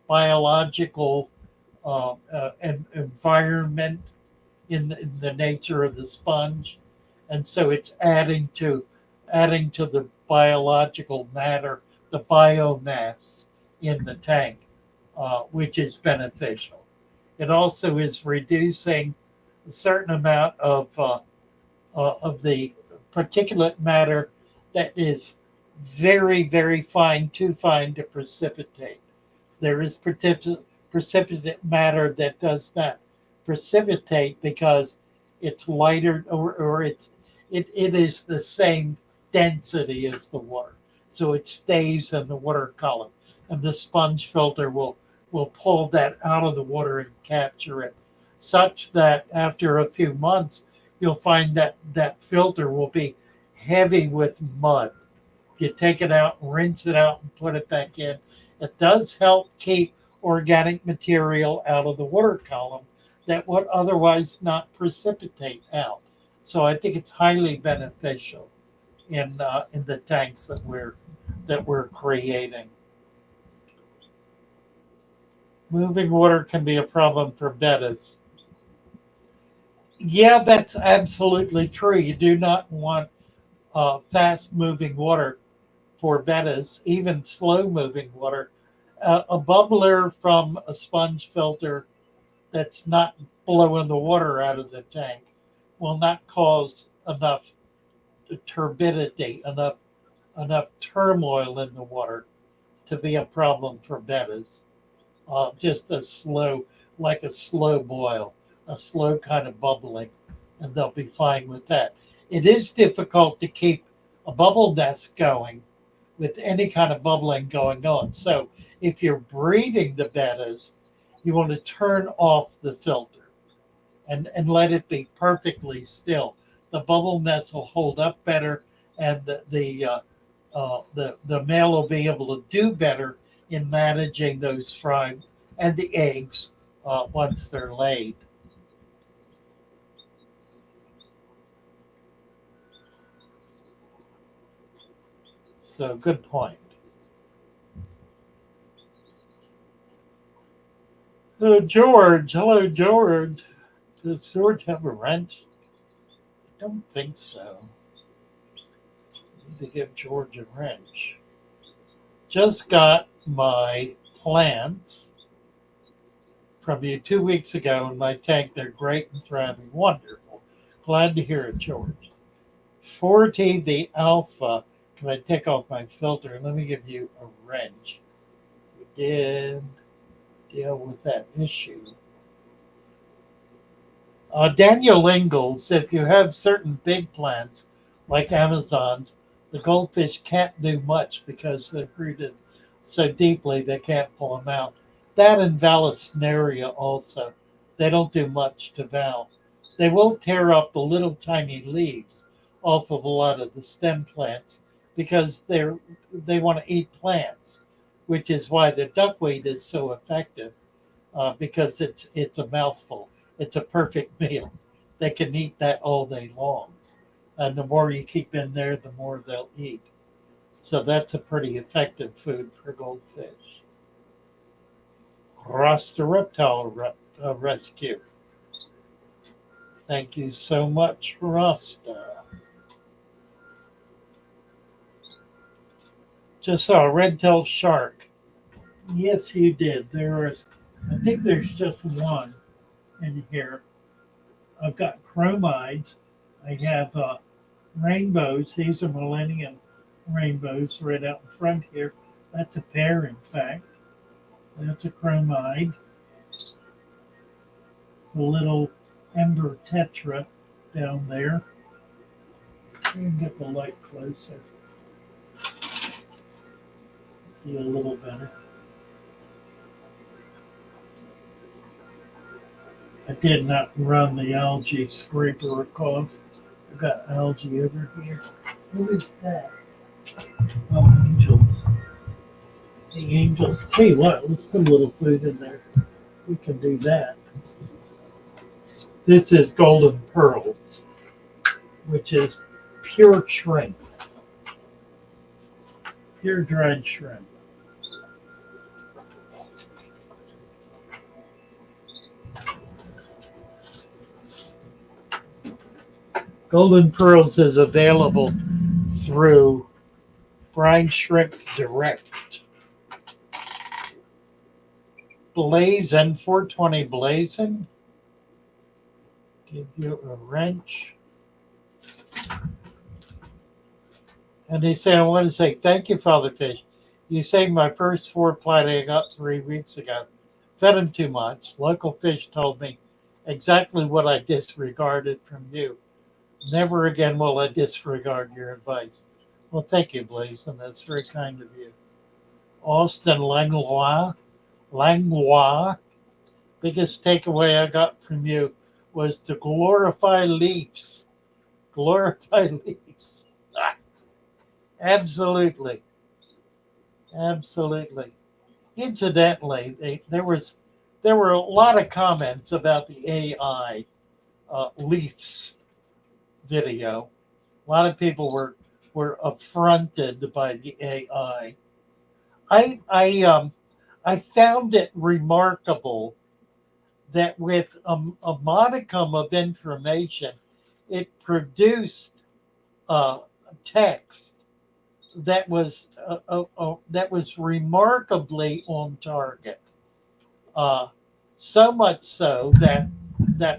biological environment in the nature of the sponge, and so it's adding to the biological matter, the biomass in the tank, which is beneficial. It also is reducing a certain amount of the particulate matter that is very, very fine, too fine to precipitate. There is precipitate matter that does not precipitate because it's lighter or it is the same density as the water. So it stays in the water column. And the sponge filter will pull that out of the water and capture it, such that after a few months, you'll find that that filter will be heavy with mud. If you take it out, rinse it out, and put it back in, it does help keep organic material out of the water column that would otherwise not precipitate out. So I think it's highly beneficial in the tanks that we're creating. Moving water can be a problem for bettas. Yeah, that's absolutely true. You do not want fast moving water for bettas, even slow moving water. A bubbler from a sponge filter that's not blowing the water out of the tank will not cause enough turbidity, enough turmoil in the water to be a problem for bettas. Just like a slow boil, a slow kind of bubbling, and they'll be fine with that. It is difficult to keep a bubble nest going with any kind of bubbling going on. So if you're breeding the bettas, you want to turn off the filter and let it be perfectly still. The bubble nest will hold up better, and the male will be able to do better in managing those fry and the eggs once they're laid. So good point. George, hello, George. Does George have a wrench? I don't think so. Need to give George a wrench. Just got my plants from you 2 weeks ago in my tank. They're great and thriving. Wonderful. Glad to hear it, George. 40 the alpha. Can I take off my filter? Let me give you a wrench. We did deal with that issue. Daniel Ingalls, if you have certain big plants like Amazons, the goldfish can't do much because they're rooted so deeply they can't pull them out. That and Vallisneria also. They don't do much to Val. They will tear up the little tiny leaves off of a lot of the stem plants because they want to eat plants, which is why the duckweed is so effective, because it's a mouthful. It's a perfect meal. They can eat that all day long, and the more you keep in there, the more they'll eat. So that's a pretty effective food for goldfish. Rasta Reptile Rescue. Thank you so much, Rasta. Just saw a red-tailed shark. Yes, you did. I think there's just one in here. I've got chromides. I have rainbows. These are millennium rainbows right out in front here. That's a pair, in fact. That's a chromide. A little ember tetra down there. Let me get the light closer. See a little better. I did not run the algae scraper across. I've got algae over here. What is that? Oh, angels. The angels. Hey, what? Let's put a little food in there. We can do that. This is golden pearls, which is pure shrimp. Pure dried shrimp. Golden pearls is available through Brine Shrimp Direct. Blazin, 420 Blazin. Give you a wrench. And he said, I want to say thank you, Father Fish. You saved my first 4 platy I got 3 weeks ago. Fed him too much. Local fish told me exactly what I disregarded from you. Never again will I disregard your advice. Well, thank you, Blaze, and that's very kind of you. Austin Langlois. Biggest takeaway I got from you was to glorify leaves. Glorify leaves. Absolutely. Absolutely. Incidentally, there were a lot of comments about the AI leaves video. A lot of people were affronted by the AI. I found it remarkable that with a modicum of information, it produced text that was remarkably on target. So much so that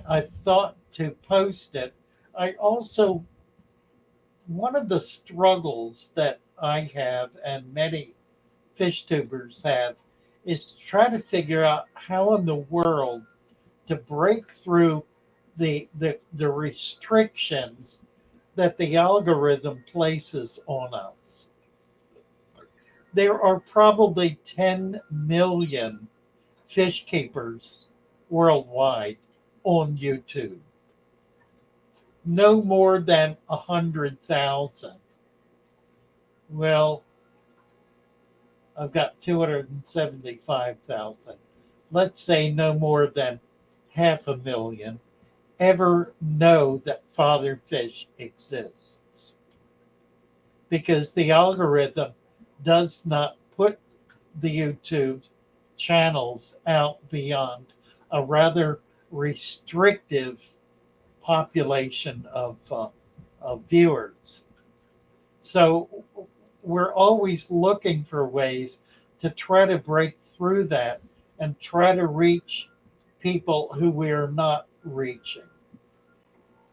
I thought to post it. I also, one of the struggles that I have and many fish tubers have is to try to figure out how in the world to break through the restrictions that the algorithm places on us. There are probably 10 million fish keepers worldwide on YouTube. No more than 100,000. Well, I've got 275,000. Let's say no more than 500,000 ever know that Father Fish exists. Because the algorithm does not put the YouTube channels out beyond a rather restrictive population of viewers. So we're always looking for ways to try to break through that and try to reach people who we are not reaching.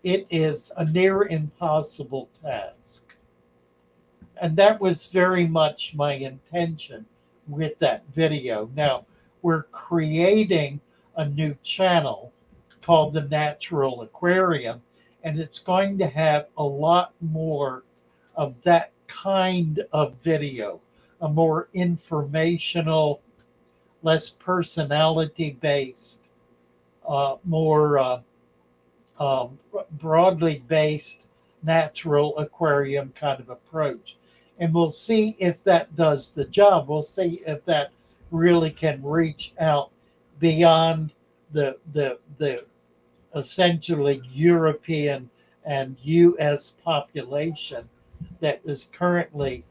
It is a near impossible task. And that was very much my intention with that video. Now, we're creating a new channel called the Natural Aquarium, and it's going to have a lot more of that kind of video, a more informational, less personality based, more broadly based natural aquarium kind of approach. and we'll see if that does the job. We'll see if that really can reach out beyond the essentially European and U.S. population that is currently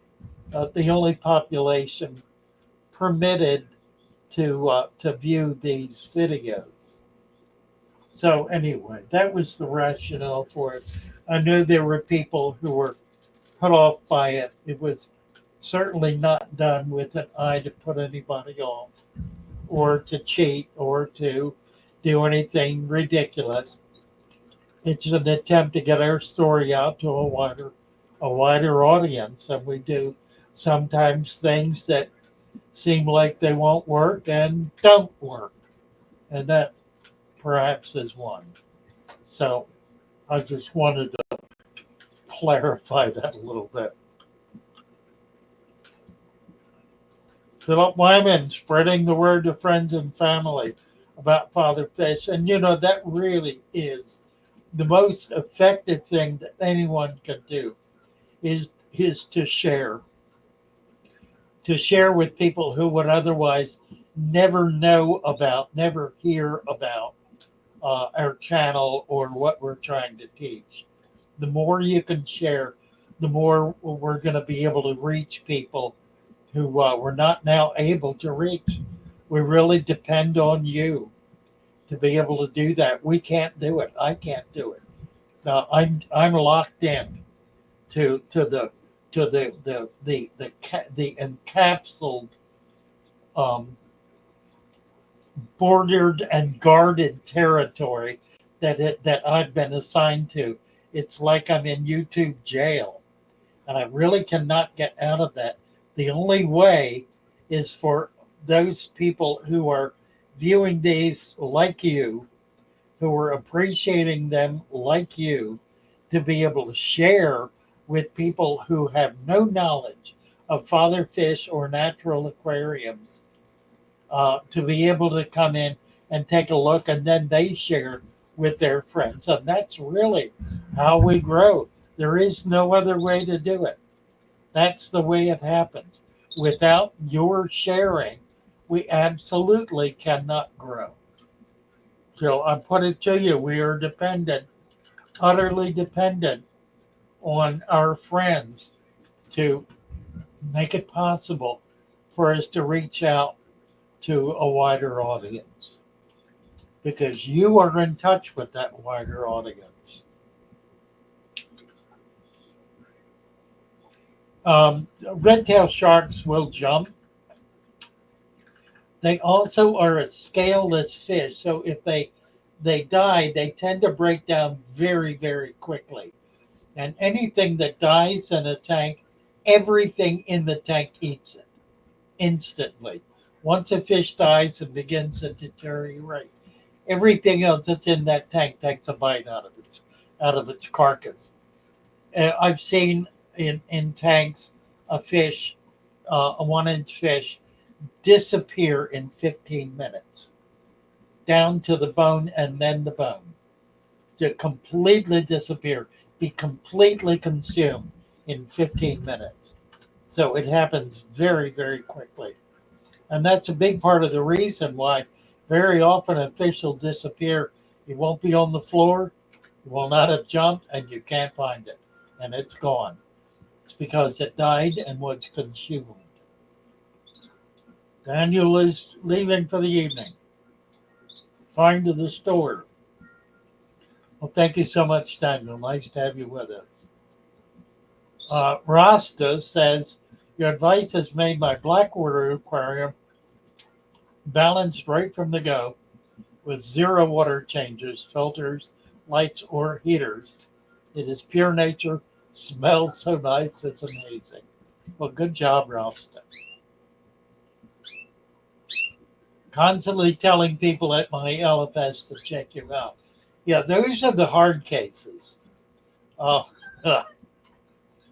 the only population permitted to view these videos. So anyway, that was the rationale for it. I know there were people who were put off by it. It was certainly not done with an eye to put anybody off or to cheat or to do anything ridiculous. It's an attempt to get our story out to a wider audience, and we do sometimes things that seem like they won't work and don't work, and that perhaps is one. So I just wanted to clarify that a little bit. Philip Wyman, spreading the word to friends and family about Father Fish. And you know, that really is the most effective thing that anyone can do is to share with people who would otherwise never know about, never hear about our channel or what we're trying to teach. The more you can share, the more we're going to be able to reach people who we're not now able to reach. We really depend on you to be able to do that. We can't do it. I can't do it. I'm locked in to the encapsulated, bordered and guarded territory that I've been assigned to. It's like I'm in YouTube jail, and I really cannot get out of that. The only way is for those people who are viewing these like you, who are appreciating them like you, to be able to share with people who have no knowledge of Father Fish or natural aquariums, to be able to come in and take a look, and then they share with their friends. And that's really how we grow. There is no other way to do it. That's the way it happens. Without your sharing, we absolutely cannot grow. So I put it to you, we are dependent, utterly dependent on our friends to make it possible for us to reach out to a wider audience, because you are in touch with that wider audience. Red-tailed sharks will jump. They also are a scaleless fish, so if they die, they tend to break down very, very quickly. And anything that dies in a tank, everything in the tank eats it instantly. Once a fish dies and begins to deteriorate, everything else that's in that tank takes a bite out of its carcass. I've seen in tanks a fish, a 1-inch fish, disappear in 15 minutes, down to the bone and then the bone, to completely disappear, be completely consumed in 15 minutes. So it happens very, very quickly. And that's a big part of the reason why very often a fish will disappear. It won't be on the floor, it will not have jumped, and you can't find it, and it's gone. It's because it died and was consumed. Daniel is leaving for the evening, going to the store. Well, thank you so much, Daniel. Nice to have you with us. Rasta says, your advice has made my Blackwater aquarium balanced right from the go, with 0 water changes, filters, lights, or heaters. It is pure nature, smells so nice, it's amazing. Well, good job, Rasta. Constantly telling people at my LFS to check you out. Yeah, those are the hard cases.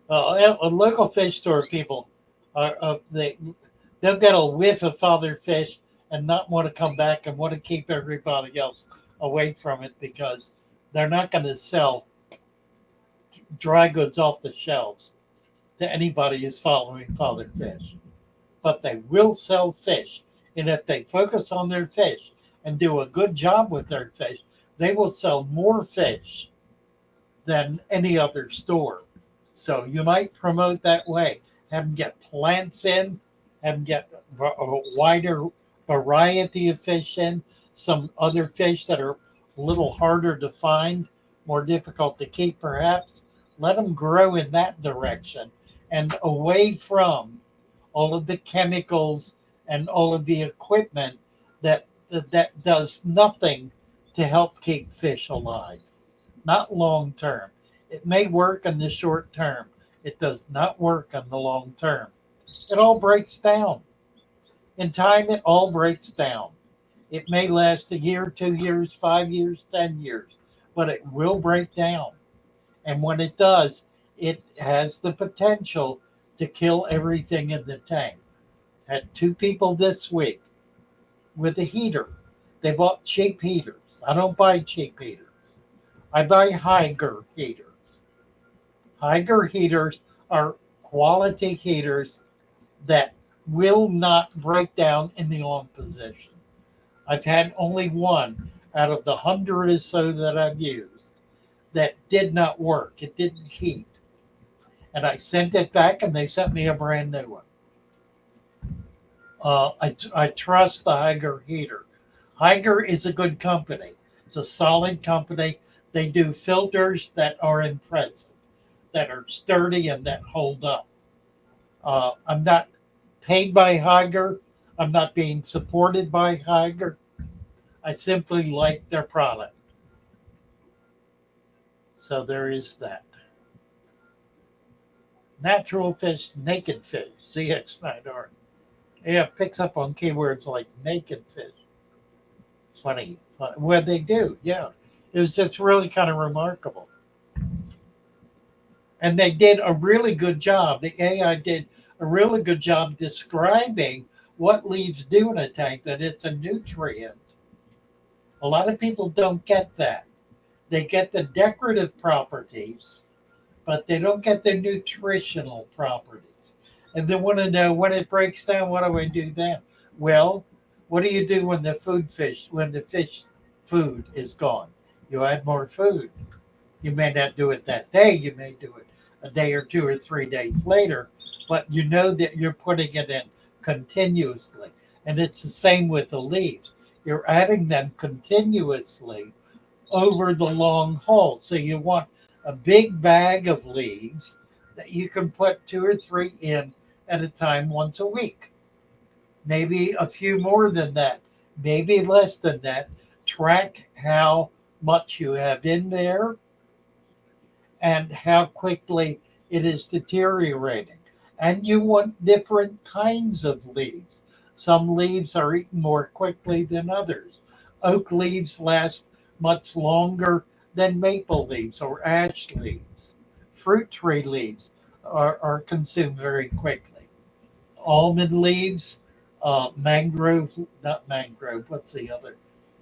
Local fish store people they'll get a whiff of Father Fish and not want to come back and want to keep everybody else away from it, because they're not going to sell dry goods off the shelves to anybody who's following Father Fish. But they will sell fish. And if they focus on their fish and do a good job with their fish, they will sell more fish than any other store. So you might promote that way. Have them get plants in, have them get a wider variety of fish in, some other fish that are a little harder to find, more difficult to keep perhaps. Let them grow in that direction and away from all of the chemicals and all of the equipment that does nothing to help keep fish alive. Not long term. It may work in the short term. It does not work in the long term. It all breaks down. In time, it all breaks down. It may last a year, 2 years, 5 years, 10 years, but it will break down. And when it does, it has the potential to kill everything in the tank. Had 2 people this week with a heater. They bought cheap heaters. I don't buy cheap heaters. I buy Haiger heaters. Haiger heaters are quality heaters that will not break down in the on position. I've had only one out of the 100 or so that I've used that did not work. It didn't heat. And I sent it back and they sent me a brand new one. I trust the Haiger heater. Haiger is a good company. It's a solid company. They do filters that are impressive, that are sturdy and that hold up. I'm not paid by Haiger. I'm not being supported by Haiger. I simply like their product. So there is that. Natural fish, naked fish, ZX9R. Yeah, it picks up on keywords like naked fish. Funny. Well, they do, yeah. It was just really kind of remarkable. And they did a really good job. The AI did a really good job describing what leaves do in a tank, that it's a nutrient. A lot of people don't get that. They get the decorative properties, but they don't get the nutritional properties. And they want to know when it breaks down, what do I do then? Well, what do you do when the fish food is gone? You add more food. You may not do it that day. You may do it a day or 2 or 3 days later, but you know that you're putting it in continuously. And it's the same with the leaves. You're adding them continuously over the long haul. So you want a big bag of leaves that you can put 2 or 3 in at a time once a week. Maybe a few more than that, maybe less than that. Track how much you have in there and how quickly it is deteriorating. And you want different kinds of leaves. Some leaves are eaten more quickly than others. Oak leaves last much longer than maple leaves or ash leaves. Fruit tree leaves are consumed very quickly. Almond leaves, mangrove, not mangrove, what's the other?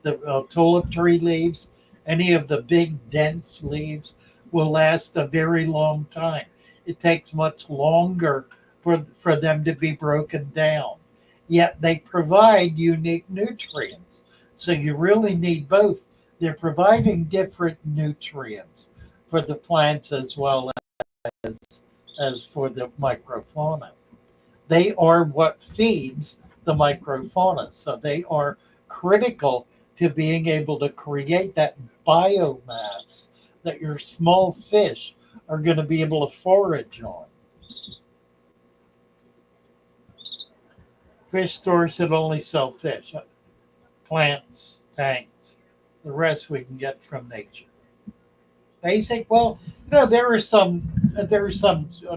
The tulip tree leaves, any of the big dense leaves will last a very long time. It takes much longer for them to be broken down. Yet they provide unique nutrients. So you really need both. They're providing different nutrients for the plants as well as for the microfauna. They are what feeds the microfauna. So they are critical to being able to create that biomass that your small fish are going to be able to forage on. Fish stores should only sell fish, plants, tanks. The rest we can get from nature. Basic, well, there are some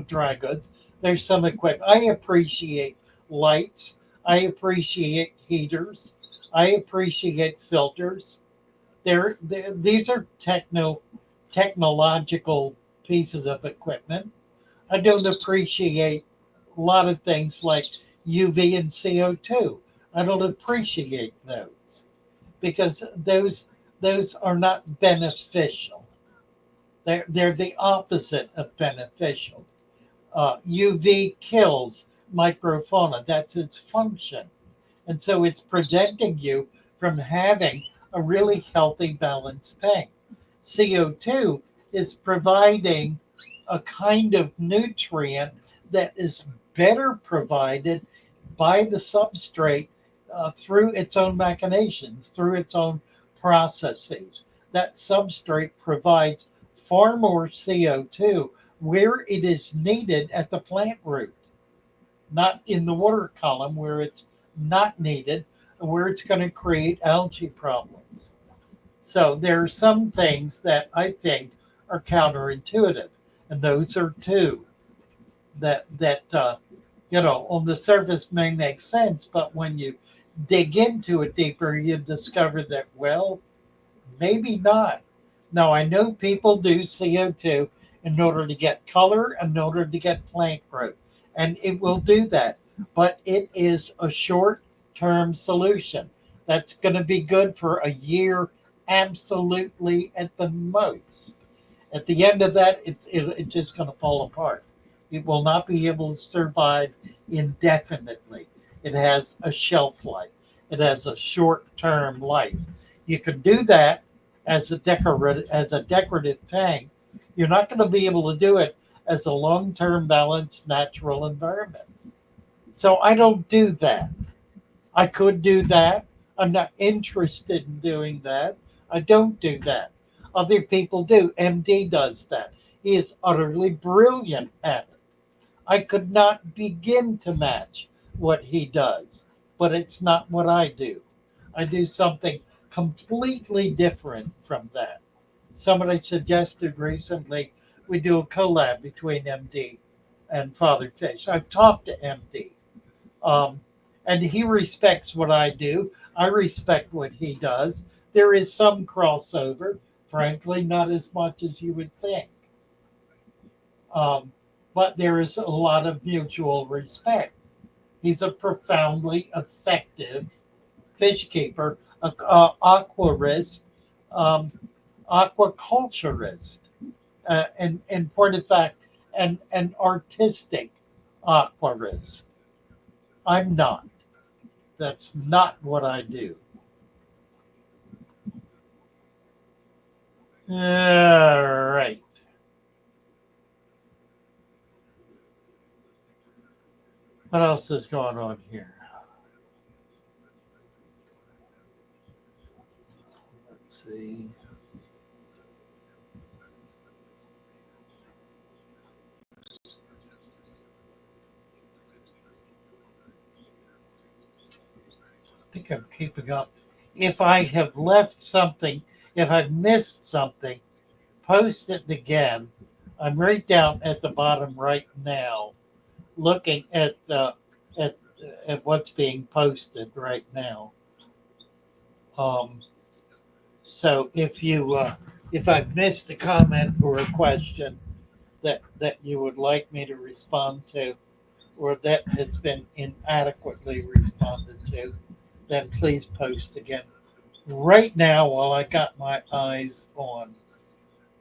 dry goods. There's some equipment. I appreciate lights. I appreciate heaters. I appreciate filters. These are technological pieces of equipment. I don't appreciate a lot of things like UV and CO2. I don't appreciate those because those are not beneficial. They're the opposite of beneficial. UV kills microfauna. That's its function. And so it's preventing you from having a really healthy, balanced tank. CO2 is providing a kind of nutrient that is better provided by the substrate through its own machinations, through its own processes. That substrate provides far more CO2 where it is needed at the plant root, not in the water column where it's not needed, where it's going to create algae problems. So there are some things that I think are counterintuitive, and those are two that on the surface may make sense, but when you dig into it deeper, you discover that, well, maybe not. Now, I know people do CO2 in order to get color, in order to get plant growth, and it will do that, but it is a short-term solution. That's going to be good for a year, absolutely at the most. At the end of that, it's just going to fall apart. It will not be able to survive indefinitely. It has a shelf life. It has a short-term life. You can do that as a decorative tank. You're not going to be able to do it as a long-term balanced natural environment. So I don't do that. I could do that. I'm not interested in doing that. I don't do that. Other people do. MD does that. He is utterly brilliant at it. I could not begin to match what he does, but it's not what I do. I do something completely different from that. Somebody suggested recently we do a collab between MD and Father Fish. I've talked to MD, and he respects what I do. I respect what he does. There is some crossover, frankly, not as much as you would think. But there is a lot of mutual respect. He's a profoundly effective fish keeper, aquarist, aquaculturist, and in point of fact, an artistic aquarist. I'm not. That's not what I do. All right. What else is going on here? Let's see. I think I'm keeping up. If I have left something, if I've missed something, post it again. I'm right down at the bottom right now, looking at what's being posted right now. So if I've missed a comment or a question that you would like me to respond to, or that has been inadequately responded to, then please post again. Right now, while I got my eyes on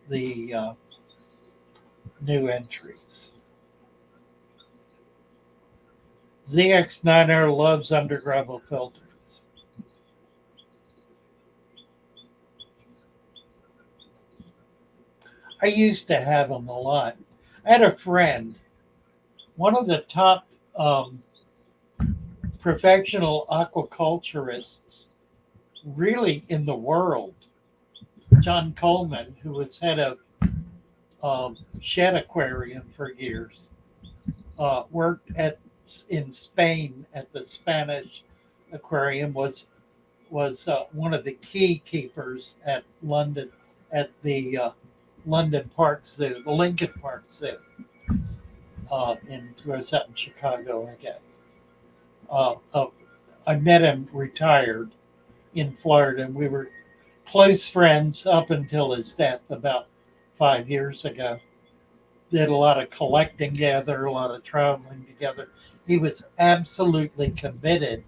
the new entries. ZX9R loves under gravel filters. I used to have them a lot. I had a friend, one of the top professional aquaculturists really in the world, John Coleman, who was head of Shed Aquarium for years, worked in Spain at the Spanish aquarium, was one of the key keepers at London, at the London Park Zoo, the Lincoln Park Zoo, in Chicago, I guess. I met him retired in Florida, and we were close friends up until his death about 5 years ago. Did a lot of collecting together, a lot of traveling together. He was absolutely committed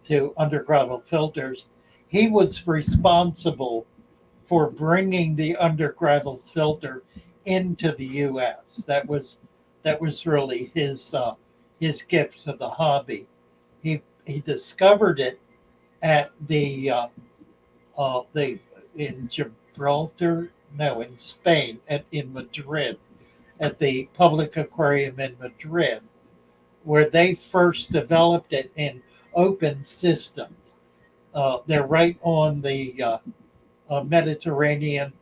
to undergravel filters. He was responsible for bringing the undergravel filter into the U.S. That was That was really his gift to the hobby. He discovered it at the in Gibraltar, no, in Spain, in Madrid, at the public aquarium in Madrid, where they first developed it in open systems. They're right on the Mediterranean,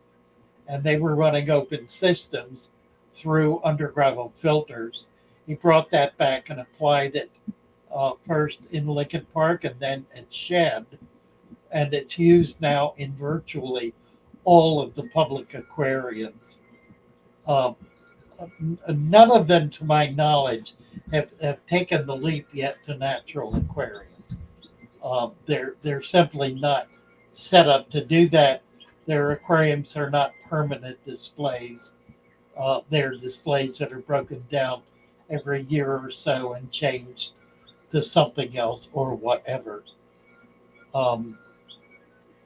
and they were running open systems through underground filters. He brought that back and applied it first in Lincoln Park and then at Shed, and it's used now in virtually all of the public aquariums. Um, None of them, to my knowledge, have taken the leap yet to natural aquariums. They're simply not set up to do that. Their aquariums are not permanent displays. They're displays that are broken down every year or so and changed to something else or whatever.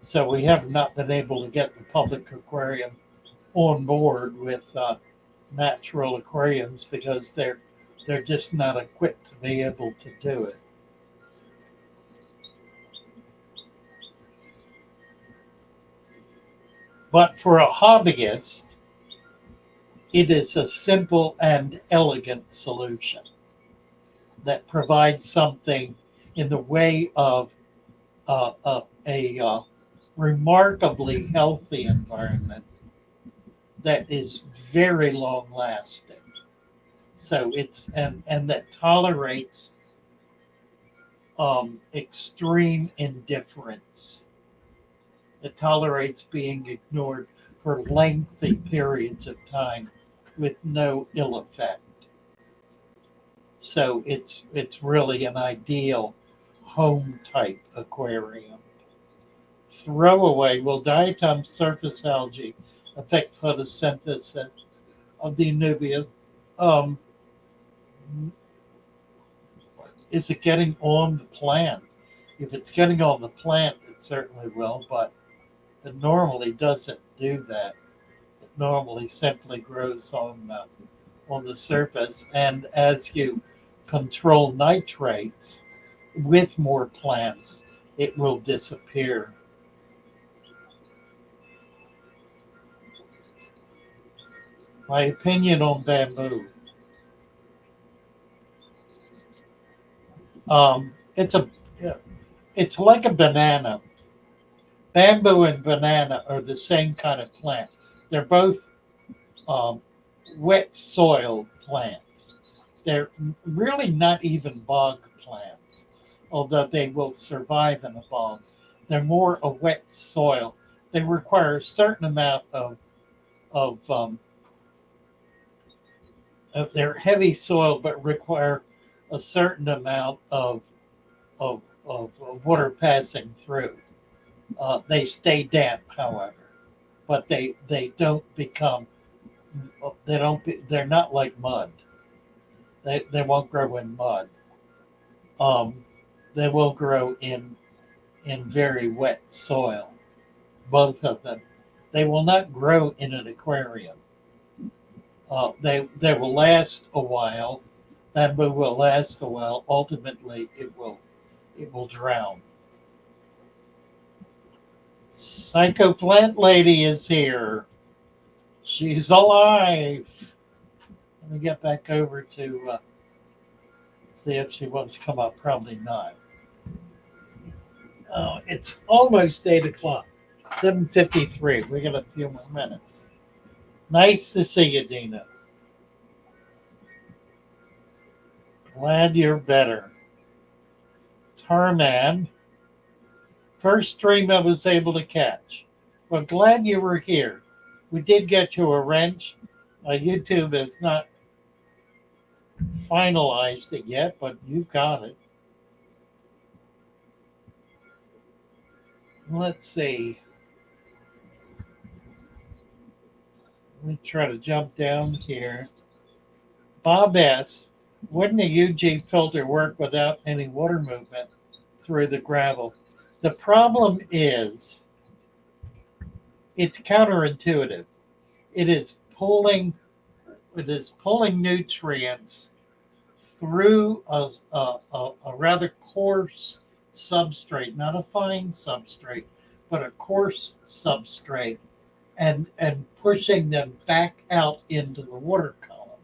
So we have not been able to get the public aquarium on board with natural aquariums because they're just not equipped to be able to do it. But for a hobbyist, it is a simple and elegant solution that provides something in the way of a remarkably healthy environment that is very long lasting. So it's and that tolerates extreme indifference. It tolerates being ignored for lengthy periods of time with no ill effect. So it's really an ideal home type aquarium. Throwaway: will diatom surface algae affect photosynthesis of the anubias? Is it getting on the plant? If it's getting on the plant, it certainly will, but it normally doesn't do that. It normally simply grows on the surface, and as you control nitrates with more plants, it will disappear. My opinion on bamboo. It's like a banana. Bamboo and banana are the same kind of plant. They're both wet soil plants. They're really not even bog plants, although they will survive in a bog. They're more a wet soil. They require a certain amount of they're heavy soil, but require a certain amount of water passing through. They stay damp, however, but they don't become they're not like mud. They won't grow in mud. They will grow in very wet soil. Both of them. They will not grow in an aquarium. They will last a while. Bamboo will last a while. Ultimately, it will drown. Psycho Plant Lady is here. She's alive. Let me get back over to see if she wants to come up. Probably not. Oh, it's almost 8 o'clock. 7:53. We got a few more minutes. Nice to see you, Dina. Glad you're better. Tarman. First stream I was able to catch. Well, glad you were here. We did get you a wrench. YouTube has not finalized it yet, but you've got it. Let's see. Let me try to jump down here. Bob asks, wouldn't a UG filter work without any water movement through the gravel? The problem is it's counterintuitive. It is pulling it is pulling nutrients through a rather coarse substrate, not a fine substrate, but a coarse substrate, and pushing them back out into the water column.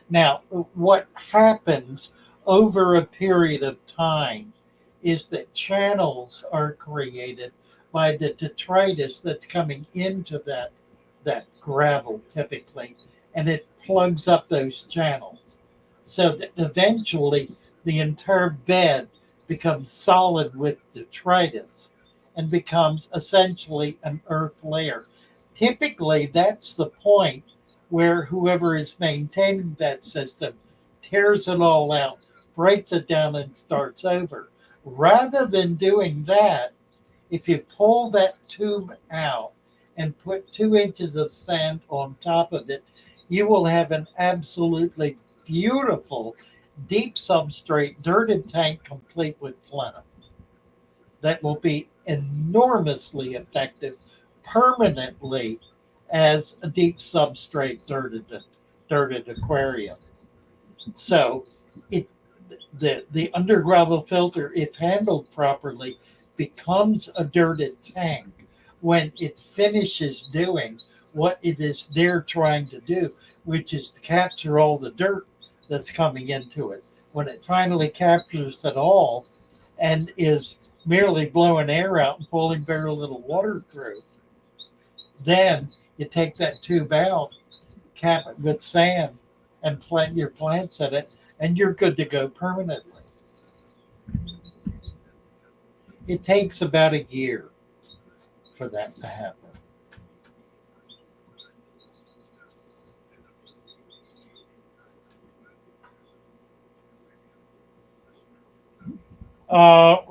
Now, what happens over a period of time is that channels are created by the detritus that's coming into that gravel typically, and it plugs up those channels so that eventually the entire bed becomes solid with detritus and becomes essentially an earth layer. Typically, that's the point where whoever is maintaining that system tears it all out, breaks it down, and starts over. Rather than doing that, if you pull that tube out and put 2 inches of sand on top of it, you will have an absolutely beautiful deep substrate dirted tank complete with plenum. That will be enormously effective permanently as a deep substrate dirted aquarium. So the under gravel filter, if handled properly, becomes a dirted tank when it finishes doing what it is they're trying to do, which is to capture all the dirt that's coming into it. When it finally captures it all and is merely blowing air out and pulling very little water through, then you take that tube out, cap it with sand, and plant your plants in it, and you're good to go permanently. It takes about a year for that to happen.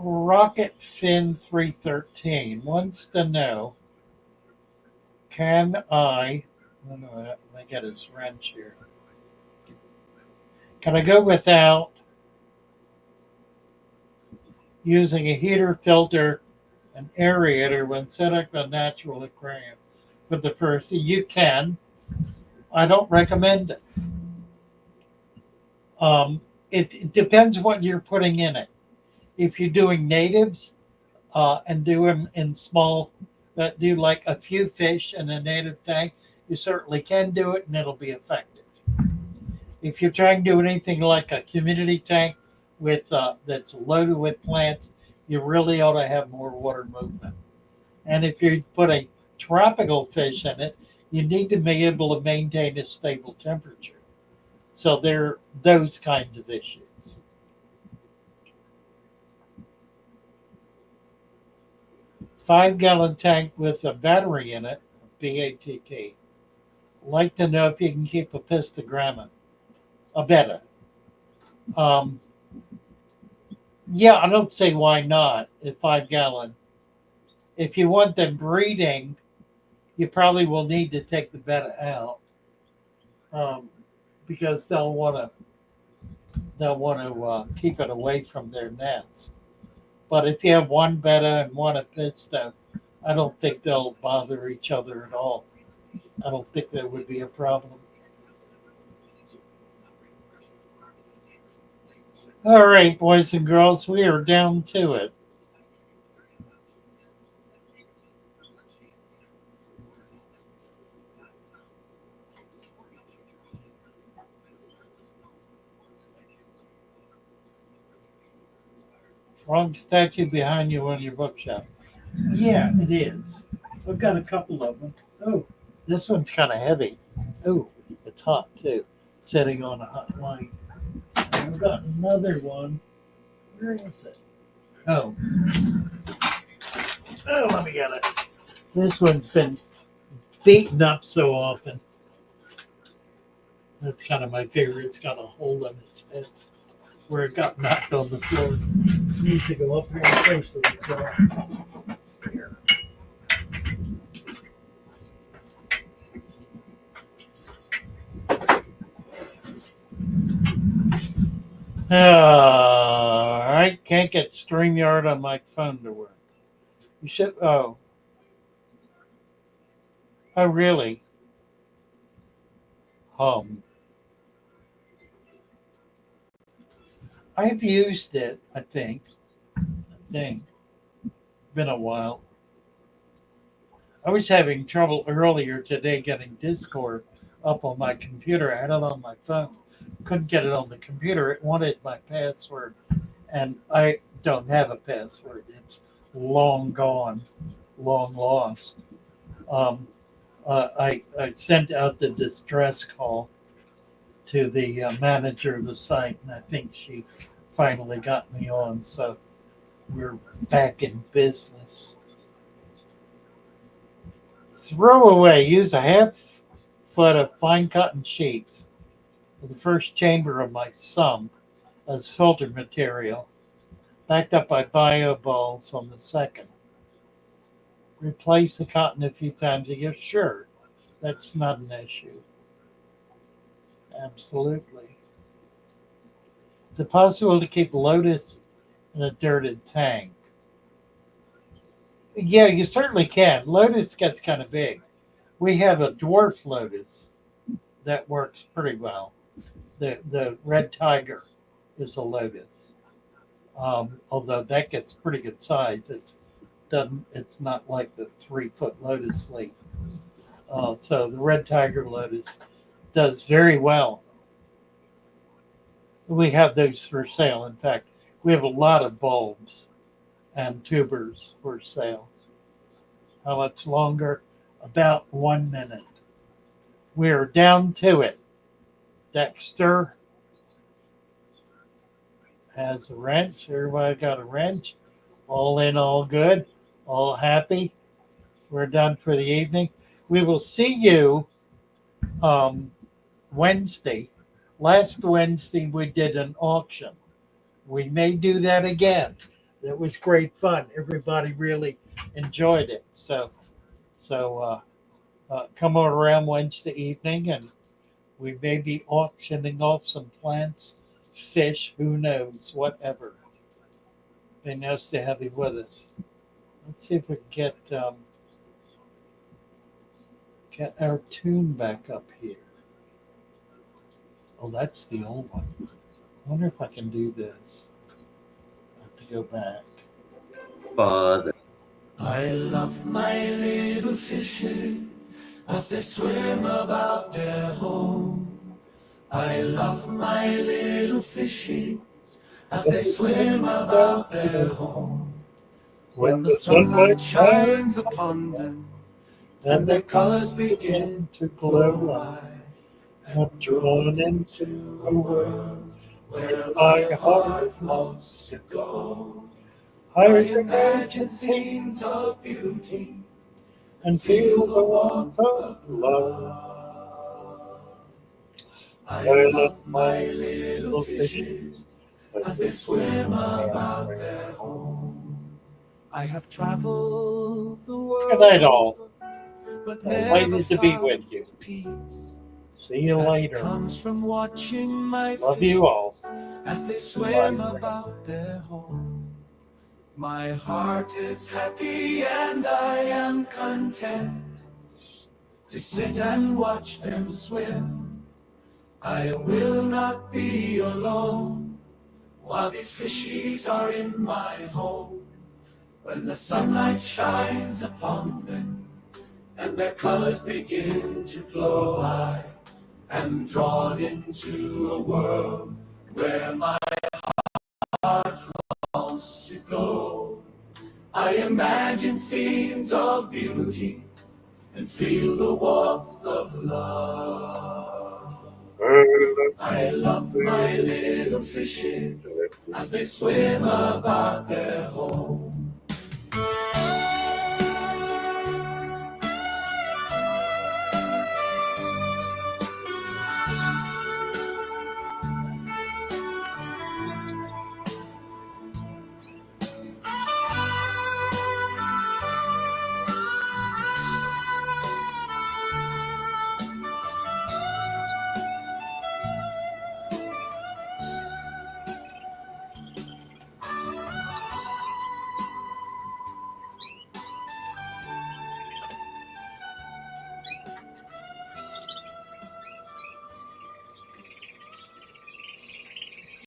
Rocket Fin 313 wants to know, can I get his wrench here. Can I go without using a heater, filter, and aerator when set up a natural aquarium? With the first, you can. I don't recommend it. It depends what you're putting in it. If you're doing natives and do them in small, that do like a few fish in a native tank, you certainly can do it and it'll be effective. If you're trying to do anything like a community tank with that's loaded with plants, you really ought to have more water movement. And if you're putting tropical fish in it, you need to be able to maintain a stable temperature. So there are those kinds of issues. Five-gallon tank with a battery in it, BATT. Like to know if you can keep a pistogramma, a betta. Yeah, I don't say why not at 5 gallon. If you want them breeding, you probably will need to take the betta out because they'll want to keep it away from their nest. But if you have one betta and one apisto, I don't think they'll bother each other at all. I don't think there would be a problem. All right, boys and girls, we are down to it. Wrong statue behind you on your bookshelf. Yeah, it is. I've got a couple of them. Oh, this one's kind of heavy. Oh, it's hot too, sitting on a hot light. I've got another one. Where is it? Oh, let me get it. This one's been beaten up so often. That's kind of my favorite. It's got a hole in its head where it got knocked on the floor. It needs to go up here close to the door. Here. All right, can't get StreamYard on my phone to work. You should. Oh, really? I've used it, I think. Been a while. I was having trouble earlier today getting Discord up on my computer. I had it on my phone. Couldn't get it on the computer. It wanted my password. And I don't have a password. It's long gone, long lost. I sent out the distress call to the manager of the site, and I think she finally got me on. So we're back in business. Throw away. Use a half foot of fine cotton sheets for the first chamber of my sump as filter material, backed up by bio balls on the second. Replace the cotton a few times a year. Sure, that's not an issue. Absolutely. Is it possible to keep lotus in a dirted tank? Yeah, you certainly can. Lotus gets kind of big. We have a dwarf lotus that works pretty well. The red tiger is a lotus, although that gets pretty good size. It's not like the 3-foot lotus leaf. So the red tiger lotus does very well. We have those for sale. In fact, we have a lot of bulbs and tubers for sale. How much longer? About 1 minute. We're down to it. Dexter has a wrench. Everybody got a wrench. All in, all good, all happy. We're done for the evening. We will see you Wednesday. Last Wednesday, we did an auction. We may do that again. It was great fun. Everybody really enjoyed it. So come on around Wednesday evening, and we may be auctioning off some plants, fish, who knows, whatever. Be nice to have you with us. Let's see if we can get our tune back up here. Oh, that's the old one. I wonder if I can do this. I have to go back. Father. I love my little fishes as they swim about their home. I love my little fishes as they swim about their home. When the sunlight shines upon them and their colors begin to glow, I am drawn into a world where my heart wants to go. I imagine scenes of beauty and feel the warmth of love. I love my little fishes as they swim about their home. I have traveled the world. Good night, all. But delighted to be with you. Peace. See you later. Comes from watching my love you all as they swim about their home. My heart is happy and I am content to sit and watch them swim. I will not be alone while these fishies are in my home. When the sunlight shines upon them and their colors begin to glow, I am drawn into a world where my heart longs to go. I imagine scenes of beauty and feel the warmth of love. I love my little fishes as they swim about their home.